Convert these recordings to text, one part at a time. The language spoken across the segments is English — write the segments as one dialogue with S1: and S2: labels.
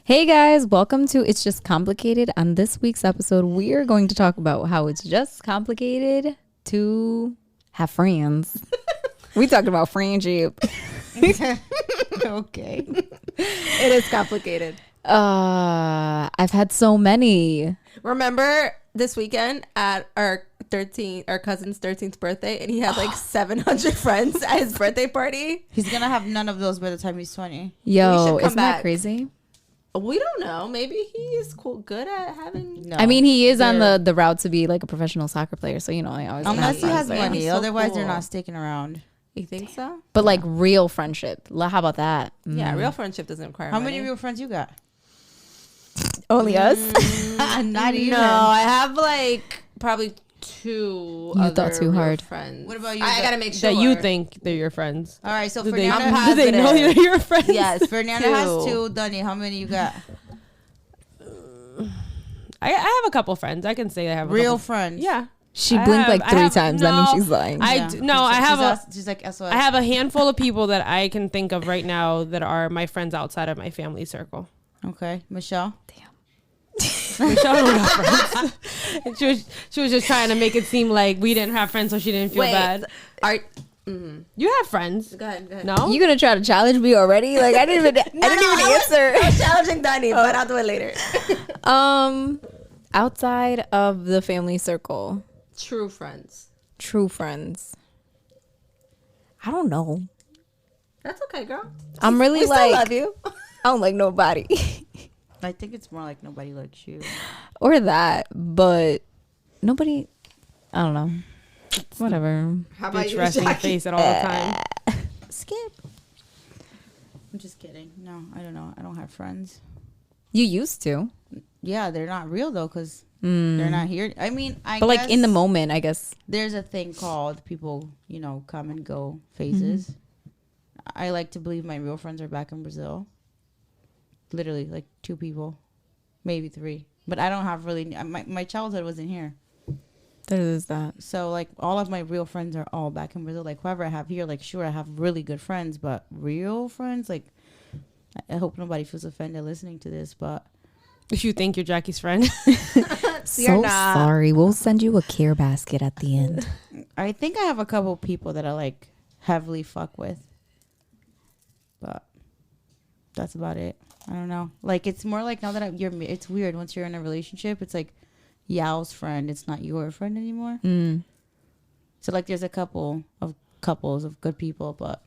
S1: Hey guys, welcome to It's Just Complicated. On this week's episode, we are going to talk about how it's just complicated to have friends. We talked about friendship.
S2: Okay. It is complicated.
S1: I've had so many.
S2: Remember this weekend at our cousin's 13th birthday, and he had like 700 friends at his birthday party.
S3: He's gonna have none of those by the time he's 20.
S1: Yo, isn't that crazy?
S2: We don't know. Maybe he is good at having.
S3: No.
S1: I mean, he is on the route to be like a professional soccer player, so I always
S3: Unless he has
S2: there.
S3: money,
S2: He's so
S3: otherwise
S2: cool.
S3: they're not sticking around.
S2: You think so?
S1: But like real friendship. How about that?
S2: Yeah, real friendship doesn't require
S3: How
S2: money.
S3: many real friends you got?
S1: Only us?
S3: Not even.
S2: No, I have like probably two.
S1: You thought too
S2: real
S1: hard.
S2: Friends.
S3: What about you?
S2: I gotta make sure
S4: That you think they're your friends.
S3: All right, so
S4: Do they,
S3: Fernanda,
S4: do they know
S2: positive.
S4: you're your friends?
S2: Yes,
S3: Fernanda has two. Dunny, how many you got?
S4: I have a couple friends. I can say I have a
S3: Real
S4: couple.
S3: friends.
S4: Yeah.
S1: She
S4: I
S1: blinked
S4: have-
S1: like
S4: I
S1: 3
S4: have-
S1: times. That means
S4: no,
S1: she's lying.
S4: I
S3: She's like SOS.
S4: I have a handful of people that I can think of right now that are my friends outside of my family circle.
S3: Okay, Michelle.
S4: Michelle don't have friends. she was just trying to make it seem like we didn't have friends, so she didn't feel bad. You have friends.
S2: Go ahead.
S4: No?
S1: You gonna try to challenge me already? Like I didn't even answer.
S2: I was challenging Danny, but I'll do it later.
S1: Outside of the family circle,
S2: True friends.
S1: true friends. I don't know.
S2: That's okay, girl.
S1: I'm really
S2: We
S1: like
S2: still love you.
S1: I don't like nobody
S3: I think it's more like nobody likes you.
S1: or that, but nobody. I don't know. Whatever.
S2: How about
S4: Bitch
S2: you,
S4: resting
S2: Jackie?
S4: face at all the time.
S1: Skip.
S3: I'm just kidding. No, I don't know. I don't have friends.
S1: You used to,
S3: Yeah, they're not real though, because they're not here. I mean,
S1: but like in the moment, I guess.
S3: there's a thing called people, come and go phases. I like to believe my real friends are back in Brazil. Literally, like 2 people, maybe 3. But I don't have really. My childhood wasn't here,
S1: There is that.
S3: so like all of my real friends are all back in Brazil. Like whoever I have here, like sure I have really good friends, but real friends, like I hope nobody feels offended listening to this, but
S4: If you think you're Jackie's friend.
S1: So sorry. We'll send you a care basket at the end.
S3: I think I have a couple people that I like heavily fuck with, but that's about it. I don't know. Like it's more like now that it's weird once you're in a relationship. It's like Yao's friend. It's not your friend anymore. So like there's a couples of good people, but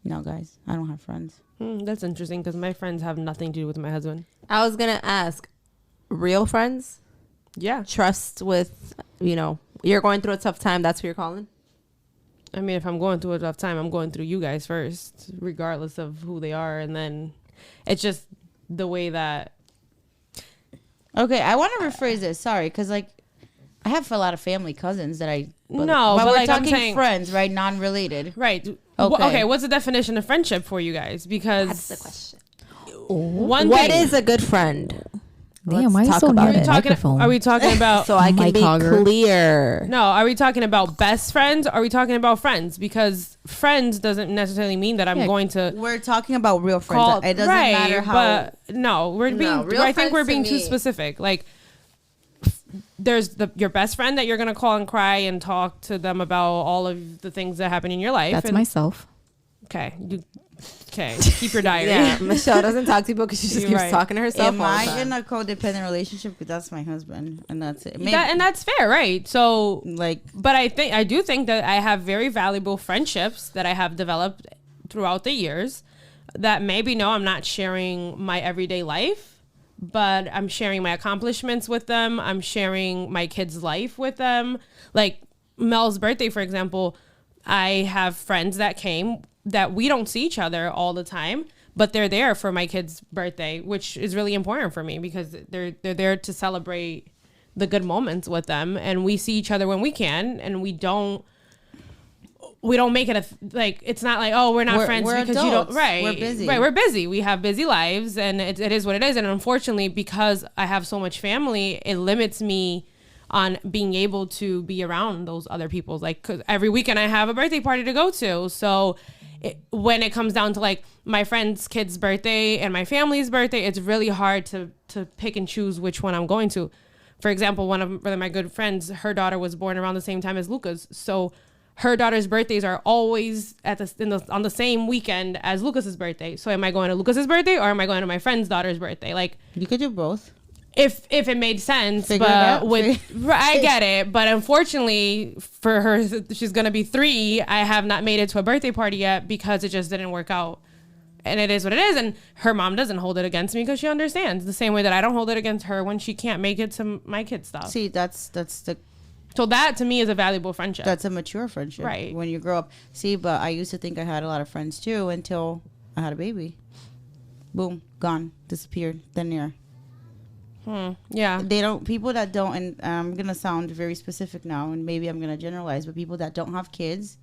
S3: no, guys, I don't have friends.
S4: That's interesting because my friends have nothing to do with my husband.
S2: I was gonna ask, real friends,
S4: Yeah.
S2: trust with, you're going through a tough time. That's who you're calling.
S4: I mean, if I'm going through a tough time, I'm going through you guys first, regardless of who they are. And then it's just the way that.
S3: Okay, I want to rephrase this. Sorry, because like I have a lot of family cousins that
S4: No,
S3: but
S4: but
S3: we're
S4: like I'm
S3: talking
S4: saying.
S3: friends, right? Non-related.
S4: Right.
S3: Okay.
S4: Okay. What's the definition of friendship for you guys? Because
S2: That's the question.
S4: one
S2: What
S4: thing.
S2: is a good friend?
S1: Damn, why are you
S2: Let's
S1: so
S2: talk
S1: near
S2: about
S1: the
S2: it.
S1: microphone?
S4: Are we talking about?
S2: So I can
S1: Mike
S2: be
S1: Hogger.
S2: clear.
S4: No, are we talking about best friends? Or are we talking about friends? Because friends doesn't necessarily mean that I'm going to
S3: We're talking about real friends.
S4: call.
S3: It doesn't
S4: right,
S3: matter how.
S4: But no, we're being.
S2: No, real
S4: I think we're
S2: friends to
S4: being too
S2: me-
S4: specific. Like, there's your best friend that you're gonna call and cry and talk to them about all of the things that happen in your life.
S1: That's
S4: and,
S1: myself.
S4: Okay. Keep your diary.
S2: Yeah, Michelle doesn't talk to people because she just
S4: You're
S2: keeps
S4: right.
S2: talking to herself.
S3: Am
S2: all the
S3: I
S2: time.
S3: in a codependent relationship? Because that's my husband, and that's it. Maybe,
S4: And that's fair, right? So,
S3: like,
S4: but I do think that I have very valuable friendships that I have developed throughout the years that maybe no, I'm not sharing my everyday life, but I'm sharing my accomplishments with them. I'm sharing my kids' life with them. Like Mel's birthday, for example, I have friends that came that we don't see each other all the time, but they're there for my kid's birthday, which is really important for me because they're there to celebrate the good moments with them, and we see each other when we can, and we don't make it like it's not like, oh, we're not friends
S3: we're
S4: because
S3: adults.
S4: you don't. Right,
S3: We're busy.
S4: Right, we're busy. We have busy lives, and it is what it is. And unfortunately, because I have so much family, it limits me on being able to be around those other people. Like, 'cause every weekend I have a birthday party to go to, so when it comes down to like my friend's kid's birthday and my family's birthday, it's really hard to pick and choose which one I'm going to. For example, one of my good friends, her daughter was born around the same time as Luca's. So her daughter's birthdays are always on the same weekend as Lucas's birthday. So am I going to Lucas's birthday or am I going to my friend's daughter's birthday? Like,
S3: You could do both.
S4: if it made sense,
S3: Figure it
S4: but
S3: out.
S4: I get it. But unfortunately for her, she's gonna be 3. I have not made it to a birthday party yet because it just didn't work out. And it is what it is. And her mom doesn't hold it against me because she understands the same way that I don't hold it against her when she can't make it to my kid's stuff.
S3: See,
S4: So that to me is a valuable friendship.
S3: that's a mature friendship.
S4: Right.
S3: When you grow up. See, but I used to think I had a lot of friends too until I had a baby. Boom, gone, disappeared, thin air.
S4: Yeah.
S3: They don't, people that don't, and I'm going to sound very specific now, and maybe I'm going to generalize, but people that don't have kids,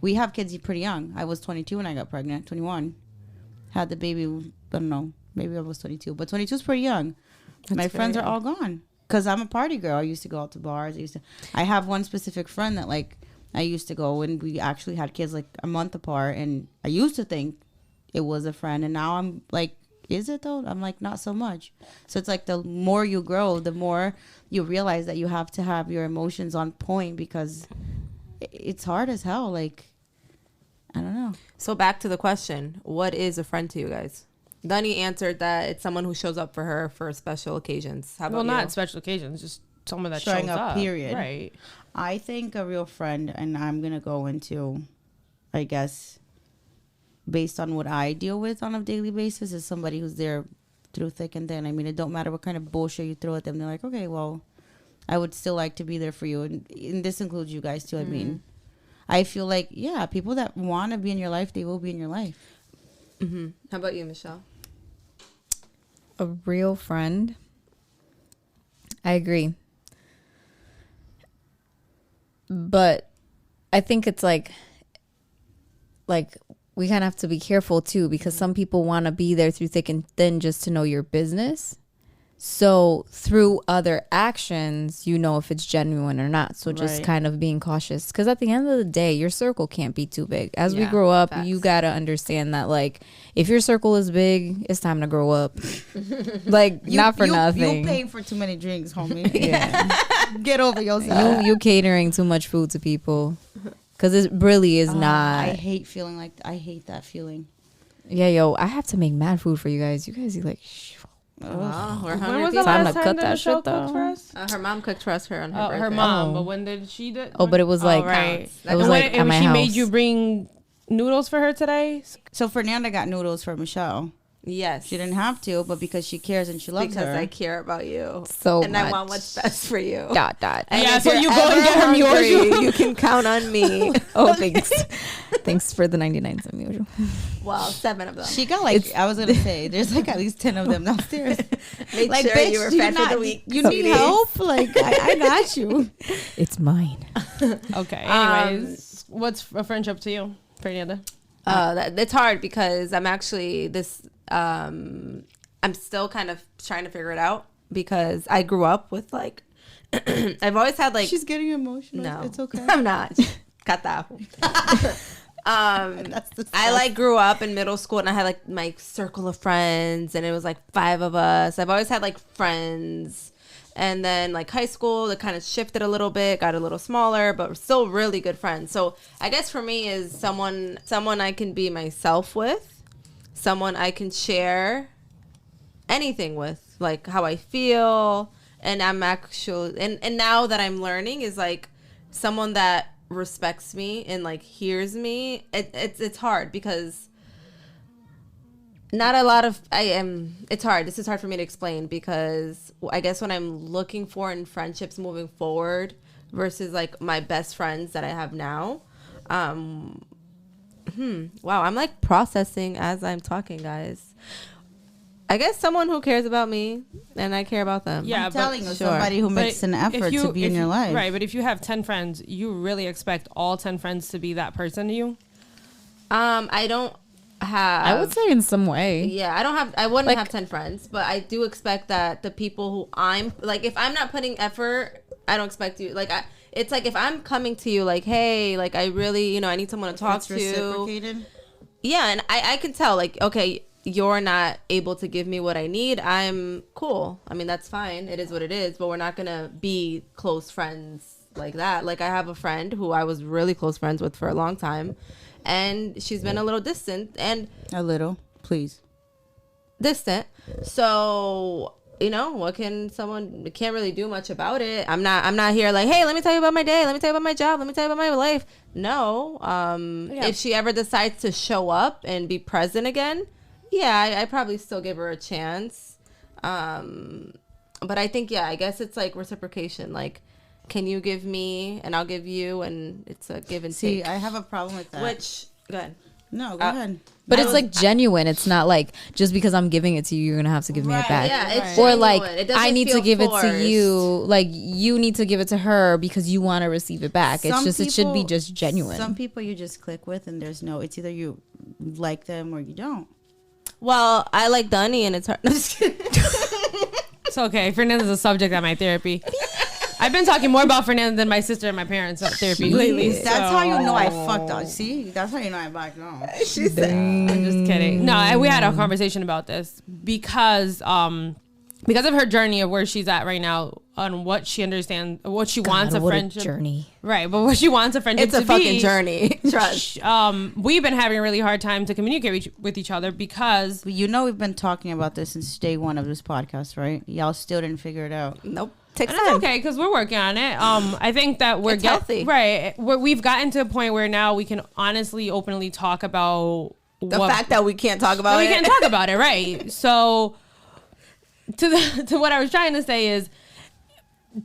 S3: we have kids pretty young. I was 22 when I got pregnant, 21. Had the baby, I don't know, maybe I was 22, but 22 is pretty young. My friends are all gone because I'm a party girl. I used to go out to bars. I have one specific friend that like I used to go and we actually had kids like a month apart, and I used to think it was a friend, and now I'm like, is it though? I'm like, not so much. So it's like the more you grow, the more you realize that you have to have your emotions on point because it's hard as hell. Like, I don't know.
S2: So back to the question, what is a friend to you guys? Dunny answered that it's someone who shows up for her for special occasions. How about
S4: Well,
S2: you?
S4: not special occasions, just someone that
S3: Showing
S4: shows
S3: up, period.
S4: Right.
S3: I think a real friend, and I'm going to go into, I guess, based on what I deal with on a daily basis, is somebody who's there through thick and thin. I mean, it don't matter what kind of bullshit you throw at them. They're like, okay, well, I would still like to be there for you. And this includes you guys too. I mean, I feel like, yeah, people that want to be in your life, they will be in your life.
S2: Mm-hmm. How about you, Michelle?
S1: A real friend. I agree. But I think it's like we kind of have to be careful too, because some people want to be there through thick and thin just to know your business. So through other actions, you know if it's genuine or not. So just
S3: Right.
S1: kind of being cautious, because at the end of the day, your circle can't be too big. As we
S2: Yeah,
S1: grow up,
S2: facts.
S1: you got to understand that, like, if your circle is big, it's time to grow up. Like, not for nothing.
S3: You paying for too many drinks, homie.
S1: Yeah.
S3: Get over yourself.
S1: You catering too much food to people, because it really is
S3: I
S1: not.
S3: hate feeling like, I hate that feeling.
S1: Yeah, yo, I have to make mad food for you guys. You guys eat like,
S2: Oh, we're
S4: When
S2: hungry.
S4: was the
S2: people.
S1: Time
S4: last
S1: to
S4: time
S1: cut
S4: that
S1: that
S4: Michelle
S1: shit,
S4: cooked
S1: though.
S4: for us?
S2: Her mom cooked for us on her birthday.
S4: Her mom,
S1: Oh.
S4: but when did she do?
S1: oh, but it was like,
S4: right.
S2: It
S1: was
S4: And
S1: like at my
S4: she
S1: house.
S4: made you bring noodles for her today.
S3: So Fernanda got noodles for Michelle.
S2: Yes.
S3: She didn't have to, but because she cares and she loves
S2: because
S3: her.
S2: I care about you.
S1: So
S2: and I
S1: much.
S2: want what's best for you.
S1: Dot dot.
S2: And
S4: Yeah,
S2: if
S4: so
S2: you're
S4: you go and
S2: ever
S4: get her yours.
S2: hungry, you can count on me.
S1: Oh, thanks. Thanks for the 99 cent usual.
S2: Well, 7 of them.
S3: She got like, I was going to say, there's like at least 10 of them downstairs.
S2: Made
S3: Like,
S2: sure
S3: bitch,
S2: you were
S3: do
S2: fed for
S3: not-
S2: the week.
S3: You need help? Like, I got you.
S1: It's mine.
S4: Okay. Anyways, what's a friendship to you, Fernanda?
S2: It's hard because I'm actually I'm still kind of trying to figure it out because I grew up with like, I've always had like,
S3: She's getting emotional.
S2: no,
S3: It's okay.
S2: I'm not. Cut that.
S3: That's the
S2: I like grew up in middle school and I had like my circle of friends and it was like 5 of us. I've always had like friends. And then like high school, it kind of shifted a little bit, got a little smaller, but we're still really good friends. So I guess for me is someone I can be myself with, someone I can share anything with, like how I feel. And I'm actually, and now that I'm learning is like someone that respects me and like hears me. It's hard because not a lot of it's hard. This is hard for me to explain because I guess when I'm looking for in friendships moving forward versus like my best friends that I have now, wow, I'm like processing as I'm talking, guys. I guess someone who cares about me and I care about them.
S4: Yeah,
S3: I'm telling you,
S2: sure.
S3: somebody who
S4: But
S3: makes an effort
S4: if
S3: to be in your life.
S4: Right, but if you have 10 friends, you really expect all 10 friends to be that person to you?
S2: I don't have.
S1: I would say in some way.
S2: Yeah, I wouldn't
S1: Like-
S2: have 10 friends, but I do expect that the people who I'm like, if I'm not putting effort, I don't expect you. Like, It's like if I'm coming to you like, hey, like I really, I need someone to talk
S3: It's
S2: to.
S3: reciprocated.
S2: Yeah, and I can tell, like, okay, you're not able to give me what I need. I'm cool. I mean, that's fine. It is what it is, but we're not going to be close friends like that. Like, I have a friend who I was really close friends with for a long time, and she's been a little distant. And
S3: A little, please.
S2: distant. So, what can someone can't really do much about it. I'm not here like, hey, let me tell you about my day. Let me tell you about my job. Let me tell you about my life. No. If she ever decides to show up and be present again, yeah, I probably still give her a chance. But I think, I guess it's like reciprocation. Like, can you give me and I'll give you, and it's a give and take.
S3: See, I have a problem with that.
S2: Which, go ahead.
S3: No, go ahead.
S1: But it's like genuine. It's not like just because I'm giving it to you, you're gonna have to give me it back.
S2: Yeah, it's
S1: Or
S2: genuine.
S1: like
S2: It doesn't
S1: I need to
S2: feel
S1: give
S2: forced.
S1: it to you. Like you need to give it to her because you want to receive it back. It's just it should be just genuine.
S3: Some people you just click with, and it's either you like them or you don't.
S2: Well, I like Dunny, and it's hard. No, I'm just kidding.
S4: It's okay. Fernanda's a subject at my therapy. I've been talking more about Fernanda than my sister and my parents at therapy lately.
S3: That's how you know I fucked up. See, that's how you know I backed off.
S2: She said.
S4: I'm just kidding. No, we had a conversation about this because of her journey of where she's at right now on what she understands, what she wants a
S1: what
S4: friendship
S1: journey.
S4: Right, but what she wants a friendship
S2: It's a
S4: to
S2: fucking
S4: be.
S2: journey. Trust.
S4: We've been having a really hard time to communicate with each other because
S3: But you know we've been talking about this since day one of this podcast, right? Y'all still didn't figure it out.
S2: Nope. Takes
S4: and it's
S2: time.
S4: okay because we're working on it. I think that
S2: It's healthy.
S4: Right. We've gotten to a point where now we can honestly, openly talk about
S2: The fact that we can't talk about
S4: we
S2: it.
S4: can't talk about it, right? So, to what I was trying to say is,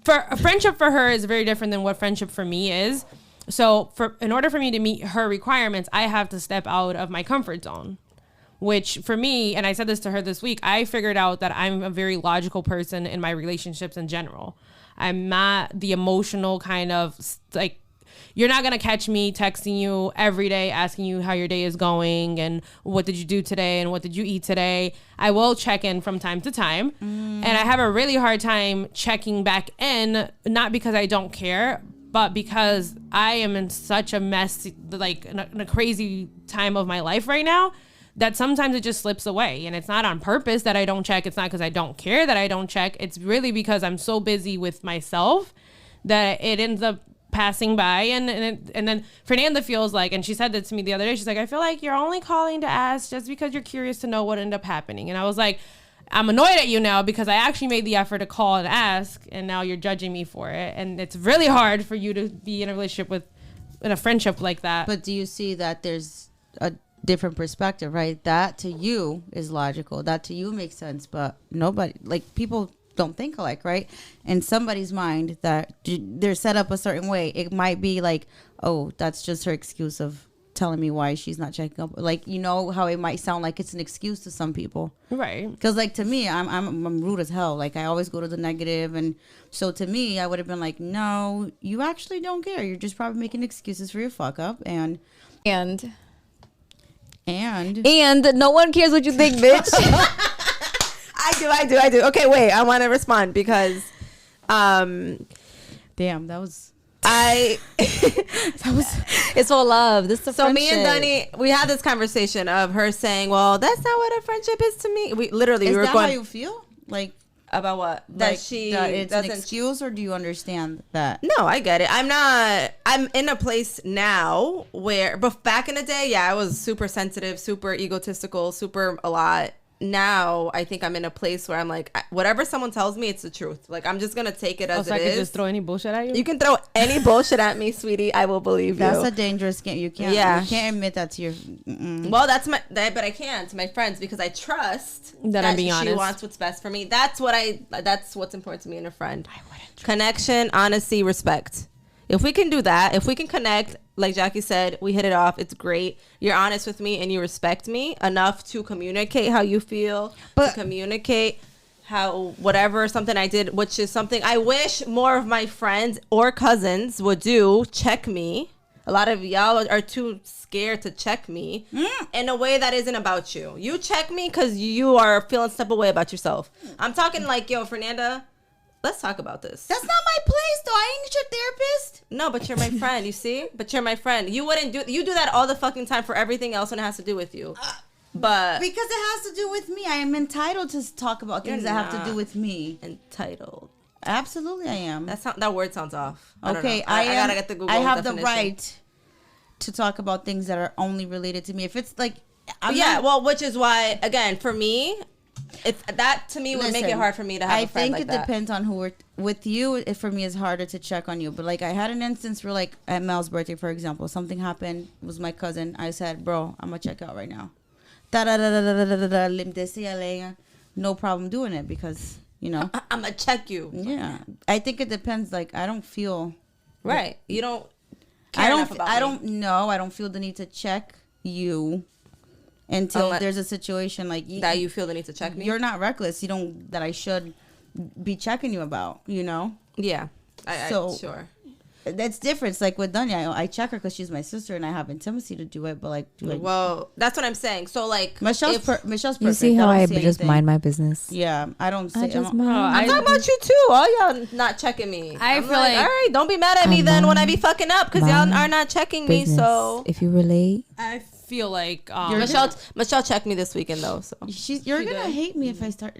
S4: for a friendship for her is very different than what friendship for me is. So, in order for me to meet her requirements, I have to step out of my comfort zone. Which for me, and I said this to her this week, I figured out that I'm a very logical person in my relationships in general. I'm not the emotional kind of like, you're not going to catch me texting you every day, asking you how your day is going and what did you do today and what did you eat today. I will check in from time to time. And I have a really hard time checking back in, not because I don't care, but because I am in such a mess, like in a crazy time of my life right now, that sometimes it just slips away. And it's not on purpose that I don't check. It's not because I don't care that I don't check. It's really because I'm so busy with myself that it ends up passing by. And then Fernanda feels like, and she said that to me the other day, she's like, I feel like you're only calling to ask just because you're curious to know what ended up happening. And I was like, I'm annoyed at you now because I actually made the effort to call and ask, and now you're judging me for it. And it's really hard for you to be in a relationship in a friendship like that.
S3: But do you see that there's a different perspective, right? That to you is logical. That to you makes sense, but nobody, like, people don't think alike, right? In somebody's mind that they're set up a certain way, it might be like, oh, that's just her excuse of telling me why she's not checking up. Like, you know how it might sound like it's an excuse to some people,
S4: right?
S3: Because like to me, I'm rude as hell. Like I always go to the negative, and so to me, I would have been like, no, you actually don't care. You're just probably making excuses for your fuck up, and
S1: no one cares what you think, bitch.
S2: I do. Okay, wait. I want to respond because,
S3: damn, that was
S1: it's all love. This is a
S2: so me and
S1: friendship.
S2: Dunny, we had this conversation of her saying, well, that's not what a friendship is to me. We literally,
S3: Is
S2: we were
S3: that
S2: going
S3: how you feel? Like
S2: about what? That
S3: like
S2: she
S3: that it's an
S2: doesn't.
S3: excuse, or do you understand that?
S2: No, I get it. I'm in a place now where, but back in the day, yeah, I was super sensitive, super egotistical, super a lot. Now I think I'm in a place where I'm like, whatever someone tells me, it's the truth. Like, I'm just gonna take it as
S4: So I
S2: it
S4: could
S2: is.
S4: just throw any bullshit at you?
S2: You can throw any bullshit at me, sweetie. I will believe
S3: That's
S2: you.
S3: a dangerous game. You can't.
S2: Yeah.
S3: You can't admit that to your.
S2: Well, but I can to my friends because I trust
S4: That I'm being
S2: she
S4: honest.
S2: wants what's best for me. That's what's important to me in a friend. Connection, honesty, respect. If we can do that, if we can connect, like Jackie said, we hit it off. It's great. You're honest with me and you respect me enough to communicate how you feel, to communicate how whatever something I did, which is something I wish more of my friends or cousins would do. Check me. A lot of y'all are too scared to check me in a way that isn't about you. You check me because you are feeling step away about yourself. I'm talking like, yo, Fernanda, let's talk about this.
S3: That's not my place, though. I ain't your therapist.
S2: No, but you're my friend. You see? But you're my friend. You do that all the fucking time for everything else when it has to do with you. But
S3: Because it has to do with me. I am entitled to talk about things that have to do with me.
S2: entitled.
S3: Absolutely, I am.
S2: That word sounds off. I don't
S3: Okay,
S2: know. I gotta get the Google
S3: I have
S2: definition.
S3: the right to talk about things that are only related to me. If it's like,
S2: Which is why, again, for me, that to me would make it hard for me to have a friend like that.
S3: I think it depends on who we're with you. It, for me, is harder to check on you. But like, I had an instance where, like, at Mel's birthday, for example, something happened. It was my cousin. I said, "Bro, I'm gonna check out right now." No problem doing it because
S2: I'm gonna check you.
S3: Yeah, I think it depends. Like, I don't feel
S2: Right. You don't. Care enough about
S3: I
S2: me.
S3: don't know. I don't feel the need to check you until
S2: Unless-
S3: there's a situation like
S2: that you feel the need to check me.
S3: You're not reckless. You don't that I should be checking you about.
S2: Yeah.
S3: So-
S2: Sure.
S3: That's different. It's like with Dunya, I check her because she's my sister and I have intimacy to do it. But like,
S2: Well, that's what I'm saying. So like,
S3: Michelle's
S2: if-
S3: perfect.
S1: You see how I
S3: don't say
S1: just
S3: anything.
S1: mind my business?
S3: Yeah, I don't say.
S1: just
S3: I'm-
S1: mind.
S2: I'm talking about you too. All y'all not checking me.
S4: I
S2: I'm
S4: feel like-
S2: all right. Don't be mad at me then when I be fucking up because y'all are not checking me.
S1: Business.
S2: So
S1: If you relate,
S4: I feel like
S2: Michelle checked me this weekend though. So
S3: You're gonna hate me if I start.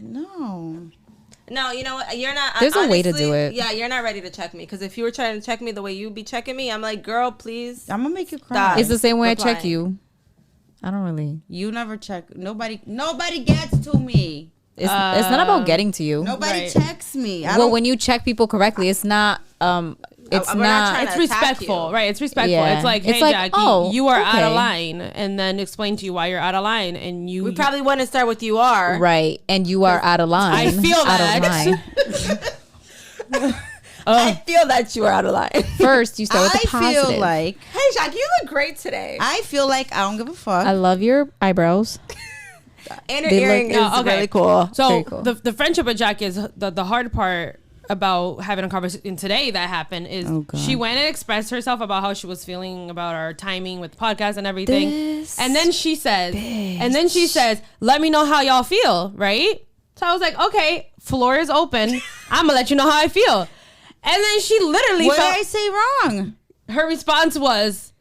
S3: No,
S2: you know what? You're not.
S1: There's a way to do it.
S2: Yeah, you're not ready to check me because if you were trying to check me the way you be checking me, I'm like, girl, please.
S3: I'm gonna make you cry.
S2: Stop.
S1: it's the same way I check
S2: replying.
S1: you. I don't really.
S3: You never check. Nobody gets to me.
S1: It's not about getting to you.
S3: Nobody
S4: Right.
S3: checks me.
S1: Well, when you check people correctly, it's not. It's
S2: we're not
S1: not.
S2: trying
S4: it's
S2: to attack
S4: respectful,
S2: you.
S4: right? It's respectful.
S1: Yeah.
S4: It's like,
S1: It's
S4: hey,
S1: like,
S4: Jackie,
S1: oh,
S4: you are out
S1: okay.
S4: of line, and then explain to you why you're out of line, and you.
S2: We probably wouldn't start with you are.
S1: Right, and you are out of line.
S4: I feel
S1: out
S4: that.
S1: Of line.
S2: I feel that you are out of line.
S1: First, you start with the
S3: I
S1: positive.
S3: feel like
S2: Hey, Jackie, you look great today.
S3: I don't give a fuck.
S1: I love your eyebrows.
S2: And your
S1: They look-
S2: earring is
S4: Oh, okay.
S2: really cool.
S4: So
S1: Very cool.
S4: the friendship with Jackie is the hard part about having a conversation today that happened is
S1: Oh, God.
S4: she went and expressed herself about how she was feeling about our timing with the podcast and everything.
S1: This
S4: And then she says, let me know how y'all feel, right? So I was like, okay, floor is open. I'm gonna let you know how I feel. And then she literally
S3: What did
S4: felt,
S3: I say wrong?
S4: her response was,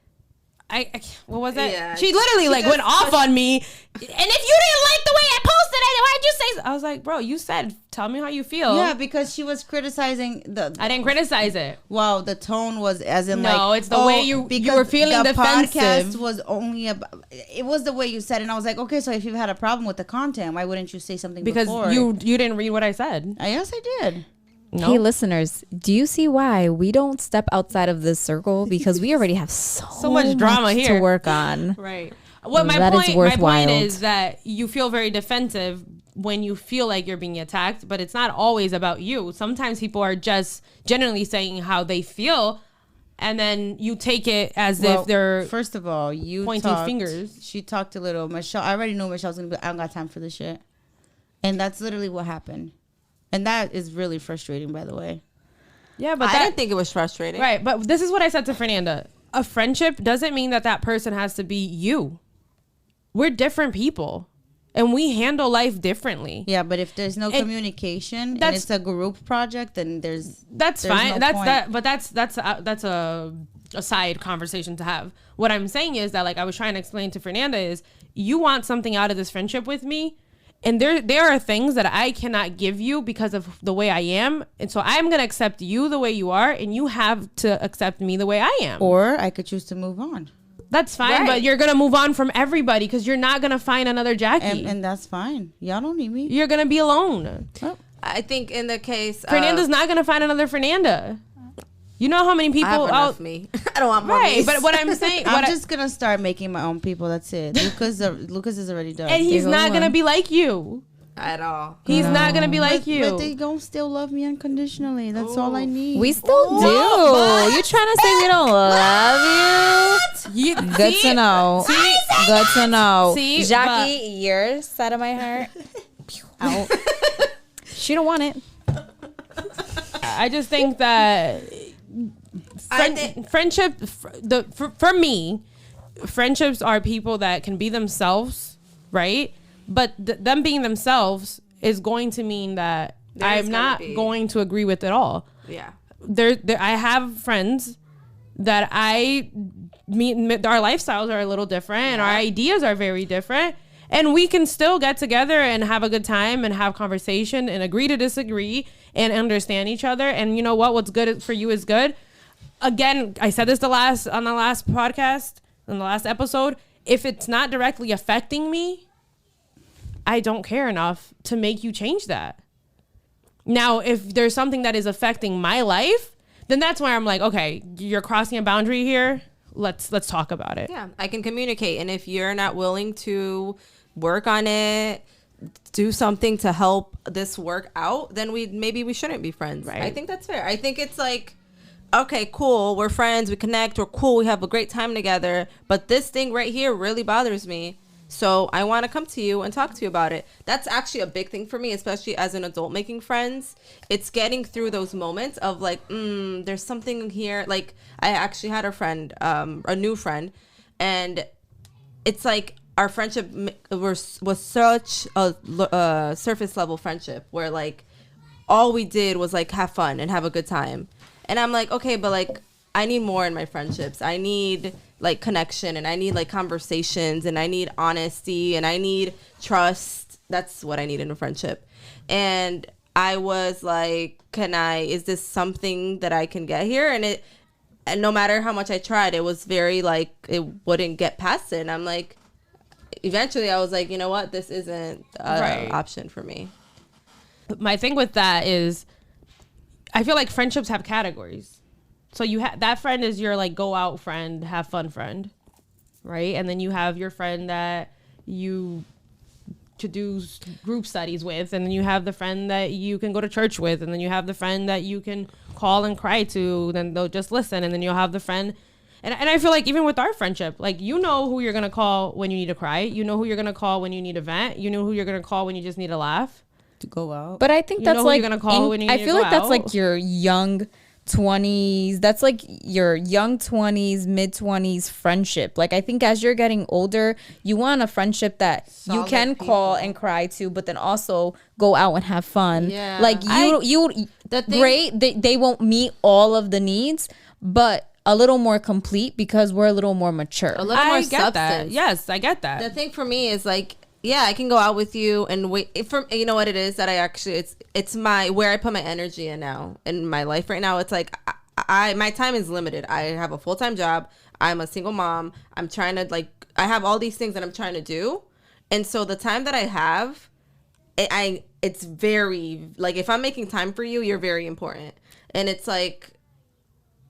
S4: what was that?
S2: Yeah,
S4: she literally like went off on me. And if you didn't like the way I posted it, why'd you say so? I was like, bro, you said, tell me how you feel.
S3: Yeah, because she was criticizing
S4: I didn't criticize it.
S3: Wow, the tone was as in
S4: No, it's the way you
S3: because
S4: were feeling
S3: the
S4: defensive.
S3: podcast was only about. It was the way you said it, and I was like, okay, so if you had a problem with the content, why wouldn't you say something
S4: Because
S3: before?
S4: you didn't read what I said.
S3: Yes, I did.
S4: No.
S1: Hey, listeners, do you see why we don't step outside of this circle? Because we already have so
S4: much drama here.
S1: to work on.
S4: Right. What
S1: That is
S4: my
S1: worthwhile.
S4: point is that you feel very defensive when you feel like you're being attacked, but it's not always about you. Sometimes people are just genuinely saying how they feel, and then you take it as if they're
S3: First of all, you
S4: pointing
S3: talked,
S4: fingers.
S3: She talked a little. Michelle, I already knew Michelle's gonna be. I don't got time for this shit, and that's literally what happened, and that is really frustrating. By the way,
S4: yeah, but
S2: I didn't think it was frustrating.
S4: right. But this is what I said to Fernanda: a friendship doesn't mean that person has to be you. We're different people, and we handle life differently.
S3: yeah, but if there's no communication and
S4: that's-
S3: it's a group project, then there's
S4: That's
S3: there's
S4: fine.
S3: no
S4: That's
S3: point.
S4: that. But that's a side conversation to have. What I'm saying is that, like I was trying to explain to Fernanda, is you want something out of this friendship with me, and there are things that I cannot give you because of the way I am, and so I'm gonna accept you the way you are, and you have to accept me the way I am.
S3: Or I could choose to move on,
S4: That's fine,
S2: Right.
S4: but you're gonna move on from everybody because you're not gonna find another Jackie.
S3: and that's fine. Y'all don't need me.
S4: You're gonna be alone.
S2: I think in the case
S4: Fernanda's not gonna find another Fernanda. You know how many
S2: I
S4: people
S2: have enough
S4: out
S2: me. I don't want more
S4: right?
S2: me.
S4: But what I'm saying,
S3: I'm just gonna start making my own people. That's it. Lucas is already done.
S4: and he's
S1: go
S4: not gonna
S1: on.
S4: be like you.
S2: at all.
S4: He's not gonna be like you.
S3: But they gon' still love me unconditionally. That's all I need.
S1: We still do. You trying to say we don't love you? Good to know. Good to know.
S4: See,
S1: Jackie, your side of my heart. Out. She don't want it.
S4: I just think that friendship, for me, friendships are people that can be themselves, right? But them being themselves is going to mean that I'm not going to agree with at all.
S2: Yeah.
S4: There, I have friends that I meet. Our lifestyles are a little different, and our ideas are very different. And we can still get together and have a good time and have conversation and agree to disagree and understand each other. And you know what? What's good for you is good. Again, I said this on the last podcast, in the last episode. If it's not directly affecting me, I don't care enough to make you change that. Now, if there's something that is affecting my life, then that's where I'm like, okay, you're crossing a boundary here. Let's talk about it.
S2: Yeah, I can communicate. And if you're not willing to work on it, do something to help this work out, then maybe we shouldn't be friends. Right. I think that's fair. I think it's like, okay, cool, we're friends, we connect, we're cool, we have a great time together, but this thing right here really bothers me. So I want to come to you and talk to you about it. That's actually a big thing for me, especially as an adult making friends. It's getting through those moments of like, there's something here. Like I actually had a new friend, and it's like our friendship was such a surface level friendship where like all we did was like have fun and have a good time. And I'm like, okay, but like I need more in my friendships. I need like connection, and I need like conversations, and I need honesty, and I need trust. That's what I need in a friendship. And I was like, is this something that I can get here? And no matter how much I tried, it was very like, it wouldn't get past it. And I'm like, eventually I was like, you know what? This isn't an option for me.
S4: My thing with that is I feel like friendships have categories. So you have that friend is your like go out friend, have fun friend, right? And then you have your friend that you to do group studies with, and then you have the friend that you can go to church with, and then you have the friend that you can call and cry to, then they'll just listen, and then you'll have the friend. And I feel like even with our friendship, like you know who you're gonna call when you need to cry, you know who you're gonna call when you need a vent, you know who you're gonna call when you just need a laugh
S3: to go out.
S1: But I think that's like
S4: you're gonna call when you
S1: I
S4: need
S1: feel
S4: to
S1: like
S4: go
S1: that's
S4: out.
S1: like your young 20s. That's like your young 20s, mid 20s friendship. Like I think as you're getting older, you want a friendship that you can call and cry to, but then also go out and have fun.
S2: Yeah.
S1: Like they won't meet all of the needs, but a little more complete because we're a little more mature.
S2: A little more
S4: get
S2: substance.
S4: that. Yes, I get that.
S2: The thing for me is like, yeah, I can go out with you and wait for, you know what it is that I actually, it's my, where I put my energy in now in my life right now. It's like, my time is limited. I have a full-time job. I'm a single mom. I'm trying to like, I have all these things that I'm trying to do. And so the time that I have, it's very, like if I'm making time for you, you're very important. And it's like,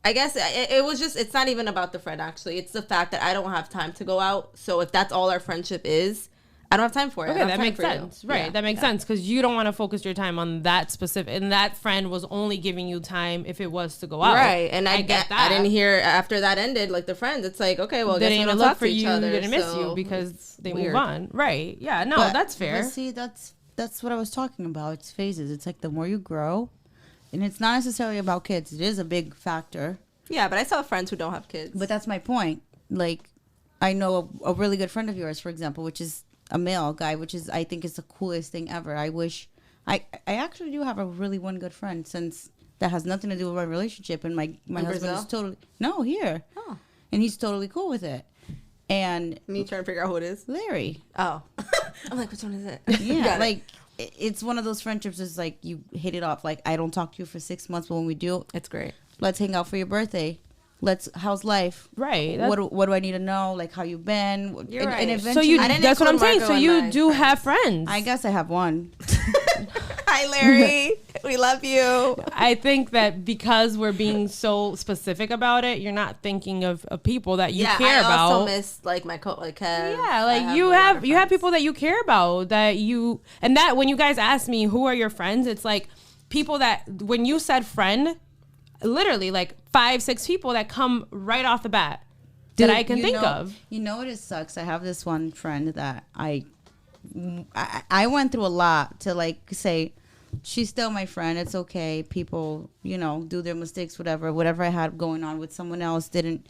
S2: I guess it was just, it's not even about the friend actually. It's the fact that I don't have time to go out. So if that's all our friendship is, I don't have time for it.
S4: Okay, that makes sense. Right, yeah, that makes sense because you don't want to focus your time on that specific, and that friend was only giving you time if it was to go out.
S2: Right, and I get that. I didn't hear after that ended, like the friends, it's like, okay, well,
S4: they
S2: guess we
S4: didn't
S2: don't
S4: look
S2: talk
S4: for
S2: to each
S4: you,
S2: other.
S4: They didn't miss you because they move on. Right, yeah, no, that's fair.
S3: But see, that's what I was talking about. It's phases. It's like the more you grow, and it's not necessarily about kids. It is a big factor.
S2: Yeah, but I still have friends who don't have kids.
S3: But that's my point. Like, I know a really good friend of yours, for example, which is a male guy, which is I think is the coolest thing ever. I wish I actually do have a really one good friend since that has nothing to do with my relationship, and my husband
S2: Brazil?
S3: is totally here.
S2: Oh.
S3: And he's totally cool with it. And
S2: me trying to figure out who it is.
S3: Larry.
S2: Oh. I'm like, which one is it?
S3: Yeah, like it's one of those friendships that's like you hit it off. Like I don't talk to you for 6 months, but when we do,
S2: it's great.
S3: Let's hang out for your birthday. How's life?
S4: Right.
S3: What do I need to know? Like how you been?
S2: You're right.
S3: And eventually,
S4: so that's what I'm saying. So you do have friends.
S3: I guess I have one.
S2: Hi, Larry. We love you.
S4: I think that because we're being so specific about it, you're not thinking of people that you care about.
S2: I also miss like my like Kev.
S4: Yeah, like you have people that you care about and that when you guys ask me who are your friends, it's like people that when you said friend, literally like 5-6 people that come right off the bat that I can think of.
S3: You know what? It sucks. I have this one friend that I went through a lot to like say she's still my friend. It's okay. People, do their mistakes, whatever I had going on with someone else didn't,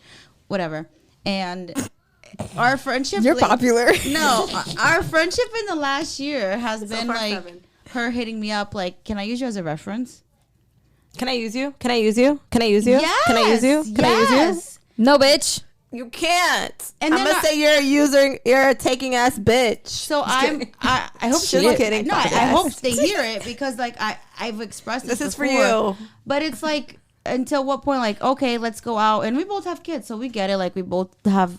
S3: whatever. And our friendship.
S1: You're popular.
S3: No, our friendship in the last year has been like.
S2: 7.
S3: her hitting me up like, can I use you as a reference?
S2: Can I use you? Can I use you? Can I use you?
S3: Yes,
S2: Can I use you? Can I use you?
S3: yes.
S1: No, bitch.
S2: You can't.
S3: And
S2: I'm
S3: then
S2: gonna say you're a taking ass bitch.
S3: So I hope
S2: Just
S3: she like,
S2: kidding,
S3: no, I
S2: podcast.
S3: hope they hear it because like I've expressed
S2: This is for
S3: before,
S2: you.
S3: but it's like until what point, like, okay, let's go out, and we both have kids, so we get it. Like we both have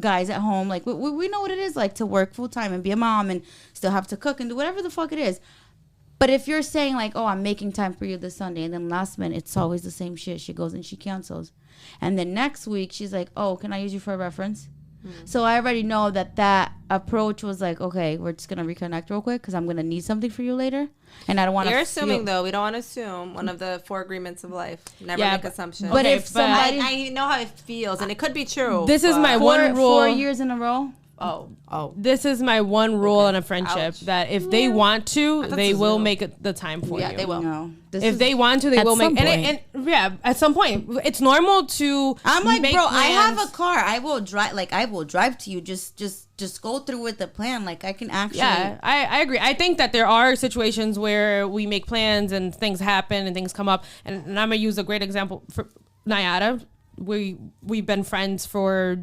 S3: guys at home, like we know what it is like to work full time and be a mom and still have to cook and do whatever the fuck it is. But if you're saying like, oh, I'm making time for you this Sunday, and then last minute it's always the same shit, she goes and she cancels, and then next week she's like, oh, can I use you for a reference? So I already know that approach was like, okay, we're just gonna reconnect real quick because I'm gonna need something for you later, and I don't want to.
S2: You're assuming though. We don't want to assume. One of the 4 agreements of life. Never make assumptions.
S3: But
S4: Okay,
S3: if somebody,
S2: I know how it feels, and it could be true.
S4: This is my one rule.
S3: 4 years in a row.
S2: Oh.
S4: This is my one rule in a friendship
S2: Ouch.
S4: that if they want to,
S2: thought
S4: they
S2: this was
S4: will
S2: new.
S4: make the time for you.
S2: Yeah, they will.
S3: No,
S4: If they want to, they
S1: At
S4: will make.
S1: some
S4: And yeah, at some point, it's normal to.
S3: I'm like,
S4: make
S3: bro, I have
S4: plans.
S3: a car. I will drive. Like I will drive to you. Just go through with the plan. Like I can actually.
S4: Yeah, I agree. I think that there are situations where we make plans and things happen and things come up. And I'm gonna use a great example for Nayada. We've been friends for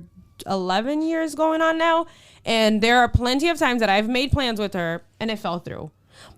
S4: 11 years going on now, and there are plenty of times that I've made plans with her and it fell through.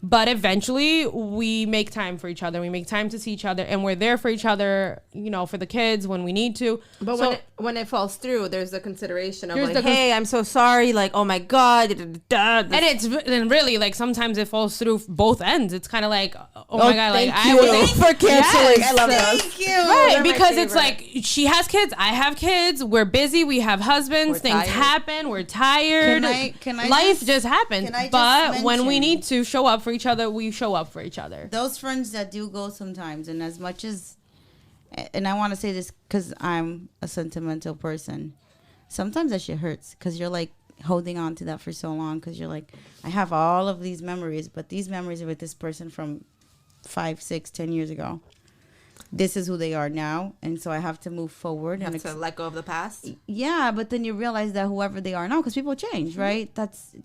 S4: But eventually we make time for each other. We make time to see each other, and we're there for each other, you know, for the kids when we need to.
S2: But
S4: So-
S2: when it falls through, there's the consideration of
S4: There's
S2: like,
S4: the
S2: hey, I'm so sorry. Like, oh my god.
S4: and really, like, sometimes it falls through both ends. It's kind of like, oh my god, like
S2: thank you for canceling.
S4: Yes.
S2: I love those.
S3: Thank you.
S4: Right,
S2: They're my
S4: because it's
S2: favorite.
S4: like she has kids, I have kids, we're busy, we have husbands,
S2: We're
S4: things
S2: tired.
S4: happen, we're tired.
S3: Can I
S4: Life
S3: just-
S4: just happens.
S3: can I just
S4: But when we
S3: mention-
S4: need to show up for each other, we show up for each other.
S3: Those friends that do go sometimes, and as much as, and I want to say this because I'm a sentimental person, sometimes that shit hurts because you're like holding on to that for so long because you're like, I have all of these memories, but these memories are with this person from 5, 6, 10 years ago. This is who they are now, and so I have to move forward.
S2: You
S3: And
S2: have to let go of the past.
S3: yeah, but then you realize that whoever they are now, because people change, right?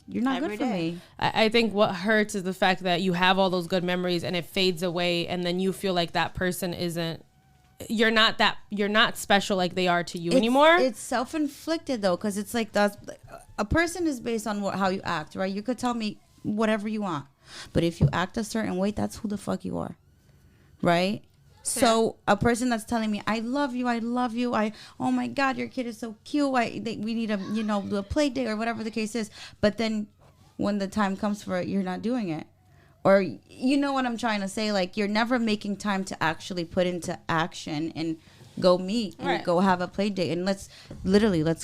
S3: You're not
S2: Every
S3: good for
S2: day.
S3: me.
S4: I think what hurts is the fact that you have all those good memories and it fades away, and then you feel like that person isn't. You're not special like they are to you anymore.
S3: It's self-inflicted though, because it's like a person is based on how you act, right? You could tell me whatever you want, but if you act a certain way, that's who the fuck you are, right? So a person that's telling me, I love you, oh my God, your kid is so cute, we need do a play date or whatever the case is, but then when the time comes for it, you're not doing it. Or you know what I'm trying to say? Like, you're never making time to actually put into action and go meet and
S4: Right.
S3: go have a play date. And let's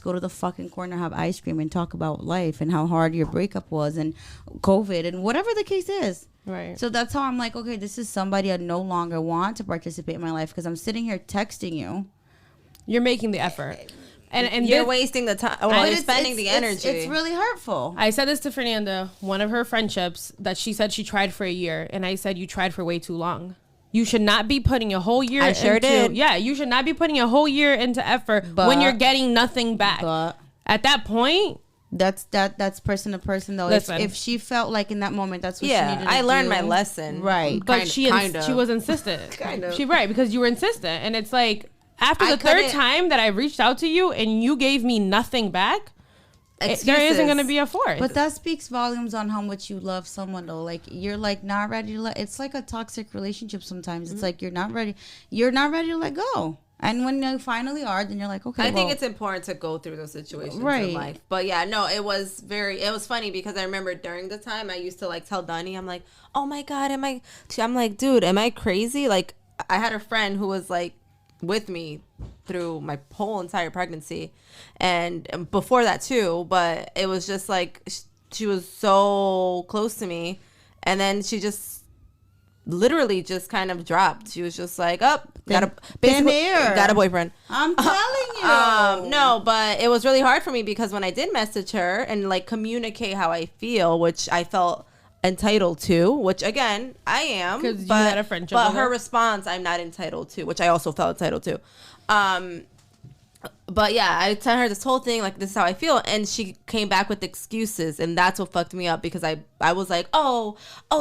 S3: go to the fucking corner, have ice cream, and talk about life and how hard your breakup was and COVID and whatever the case is.
S4: Right.
S3: So that's how I'm like, okay, this is somebody I no longer want to participate in my life because I'm sitting here texting you.
S4: You're making the effort. And
S2: You're
S4: this-
S2: wasting the time. Well,
S3: But
S2: you're spending the energy.
S3: It's really hurtful.
S4: I said this to Fernanda, one of her friendships, that she said she tried for a year, and I said you tried for way too long. You should not be putting a whole year.
S2: I sure did.
S4: Yeah, you should not be putting a whole year into effort when you're getting nothing back.
S3: But
S4: At that point,
S3: that's person to person though.
S4: Listen.
S3: If she felt like in that moment that's what she
S2: yeah,
S3: needed to
S2: I learned
S3: do.
S2: my lesson.
S3: Right.
S4: but
S2: Kind of.
S4: she was insistent.
S2: Kind of.
S4: She right because you were insistent, and it's like after
S2: I
S4: the third
S2: couldn't-
S4: time that I reached out to you and you gave me nothing back, there isn't
S2: Excuses.
S4: going to be a fourth.
S3: But that speaks volumes on how much you love someone though. Like you're like not ready to let, it's like a toxic relationship sometimes. It's like you're not ready to let go. And when you finally are, then you're like, okay,
S2: I think
S3: well,
S2: it's important to go through those situations
S3: Right.
S2: in life. But yeah, no, it was funny because I remember during the time I used to like tell Donnie, I'm like, oh my God, I'm like, dude, am I crazy? Like I had a friend who was like with me through my whole entire pregnancy and before that too, but it was just like she was so close to me, and then she just literally just kind of dropped. She was just like, got a boyfriend.
S3: I'm telling you.
S2: No, but it was really hard for me because when I did message her and like communicate how I feel, which I felt entitled to, which again I am,
S4: 'Cause you
S2: but
S4: had a friendship
S2: but
S4: with
S2: her
S4: her.
S2: response I'm not entitled to, which I also felt entitled to. But yeah, I tell her this whole thing, like, this is how I feel, and she came back with excuses, and that's what fucked me up, because I was like, oh,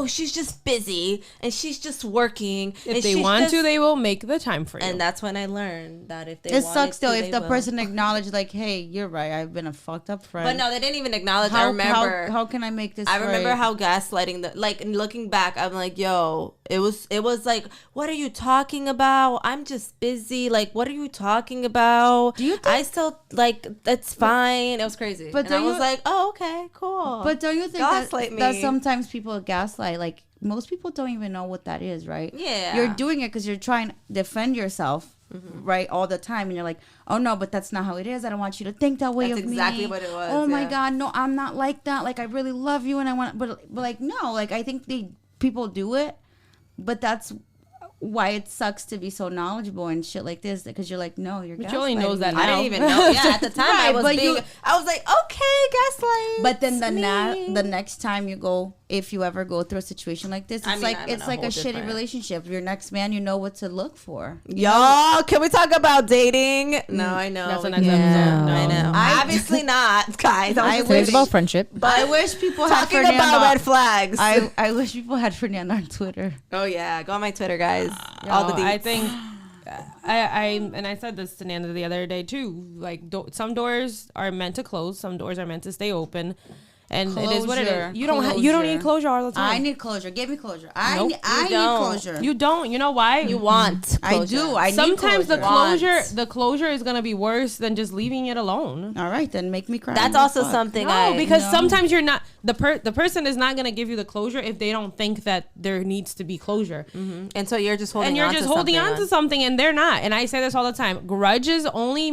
S2: she's just busy and she's just working.
S4: If they want to, they will make the time for you.
S2: And that's when I learned that if they
S3: it
S2: wanted
S3: sucks though
S2: to,
S3: if the
S2: will.
S3: person acknowledged like, hey, you're right, I've been a fucked up friend.
S2: But no, they didn't even acknowledge. I remember.
S3: How can I make this?
S2: I remember
S3: right?
S2: how gaslighting like looking back, I'm like, yo, it was like, what are you talking about? I'm just busy. Like, what are you talking about?
S3: Do you think-
S2: I still like, that's fine. It was crazy.
S3: But
S2: and I
S3: don't
S2: was
S3: you-
S2: like, oh, okay, cool.
S3: But don't you think
S2: Gaslight me.
S3: that sometimes people gaslight? Like most people don't even know what that is, right?
S2: Yeah.
S3: You're doing it because you're trying to defend yourself, right, all the time, and you're like, oh no, but that's not how it is. I don't want you to think that way
S2: That's
S3: of me.
S2: exactly what it was,
S3: Oh my
S2: yeah.
S3: God, no, I'm not like that. Like I really love you, and I want, but like no, like I think people do it, but that's why it sucks to be so knowledgeable and shit like this, because you're like, no, you're
S4: But you only
S3: gaslighting
S4: knows that
S3: me.
S2: I
S4: now.
S2: didn't even know. Yeah, at the time I
S3: Right,
S2: was
S3: but
S2: being,
S3: you-
S2: I was like, okay, gaslight.
S3: But then
S2: me.
S3: the next time you go, if you ever go through a situation like this, it's
S2: I mean,
S3: like
S2: I'm
S3: it's
S2: in a
S3: like a
S2: whole
S3: shitty
S2: different-
S3: relationship. Your next man, you know what to look for.
S2: Y'all, can we talk about dating? No, I know.
S4: That's the
S2: we
S4: next
S2: can't.
S4: episode. No.
S2: I know.
S3: I-
S2: Obviously not, guys. I
S3: I
S2: was
S3: wish-
S1: It's about friendship.
S3: But I wish people had
S2: talking
S3: Fernando.
S2: about red flags.
S3: I wish people had Fernando on Twitter.
S2: Oh yeah, go on my Twitter, guys. All the
S4: No,
S2: deets.
S4: I think I said this to Nanda the other day too. Like some doors are meant to close, some doors are meant to stay open, and it is what it
S3: Closure.
S4: is. You don't need closure all the time.
S3: I need closure. Give me closure. I
S4: Nope,
S3: need, I
S2: you
S3: need
S2: don't.
S3: closure.
S4: You don't. You know why?
S2: you want
S3: I
S2: closure.
S3: do. I need
S4: Sometimes
S3: closure.
S4: the closure is gonna be worse than just leaving it alone.
S3: All right, then make me cry.
S2: That's also
S3: Fuck.
S2: something
S4: No, because
S3: No.
S4: sometimes you're not the person is not gonna give you the closure if they don't think that there needs to be closure.
S2: And so you're just holding
S4: And you're
S2: on
S4: just
S2: to
S4: holding
S2: something
S4: on to something and they're not. And I say this all the time. Grudges only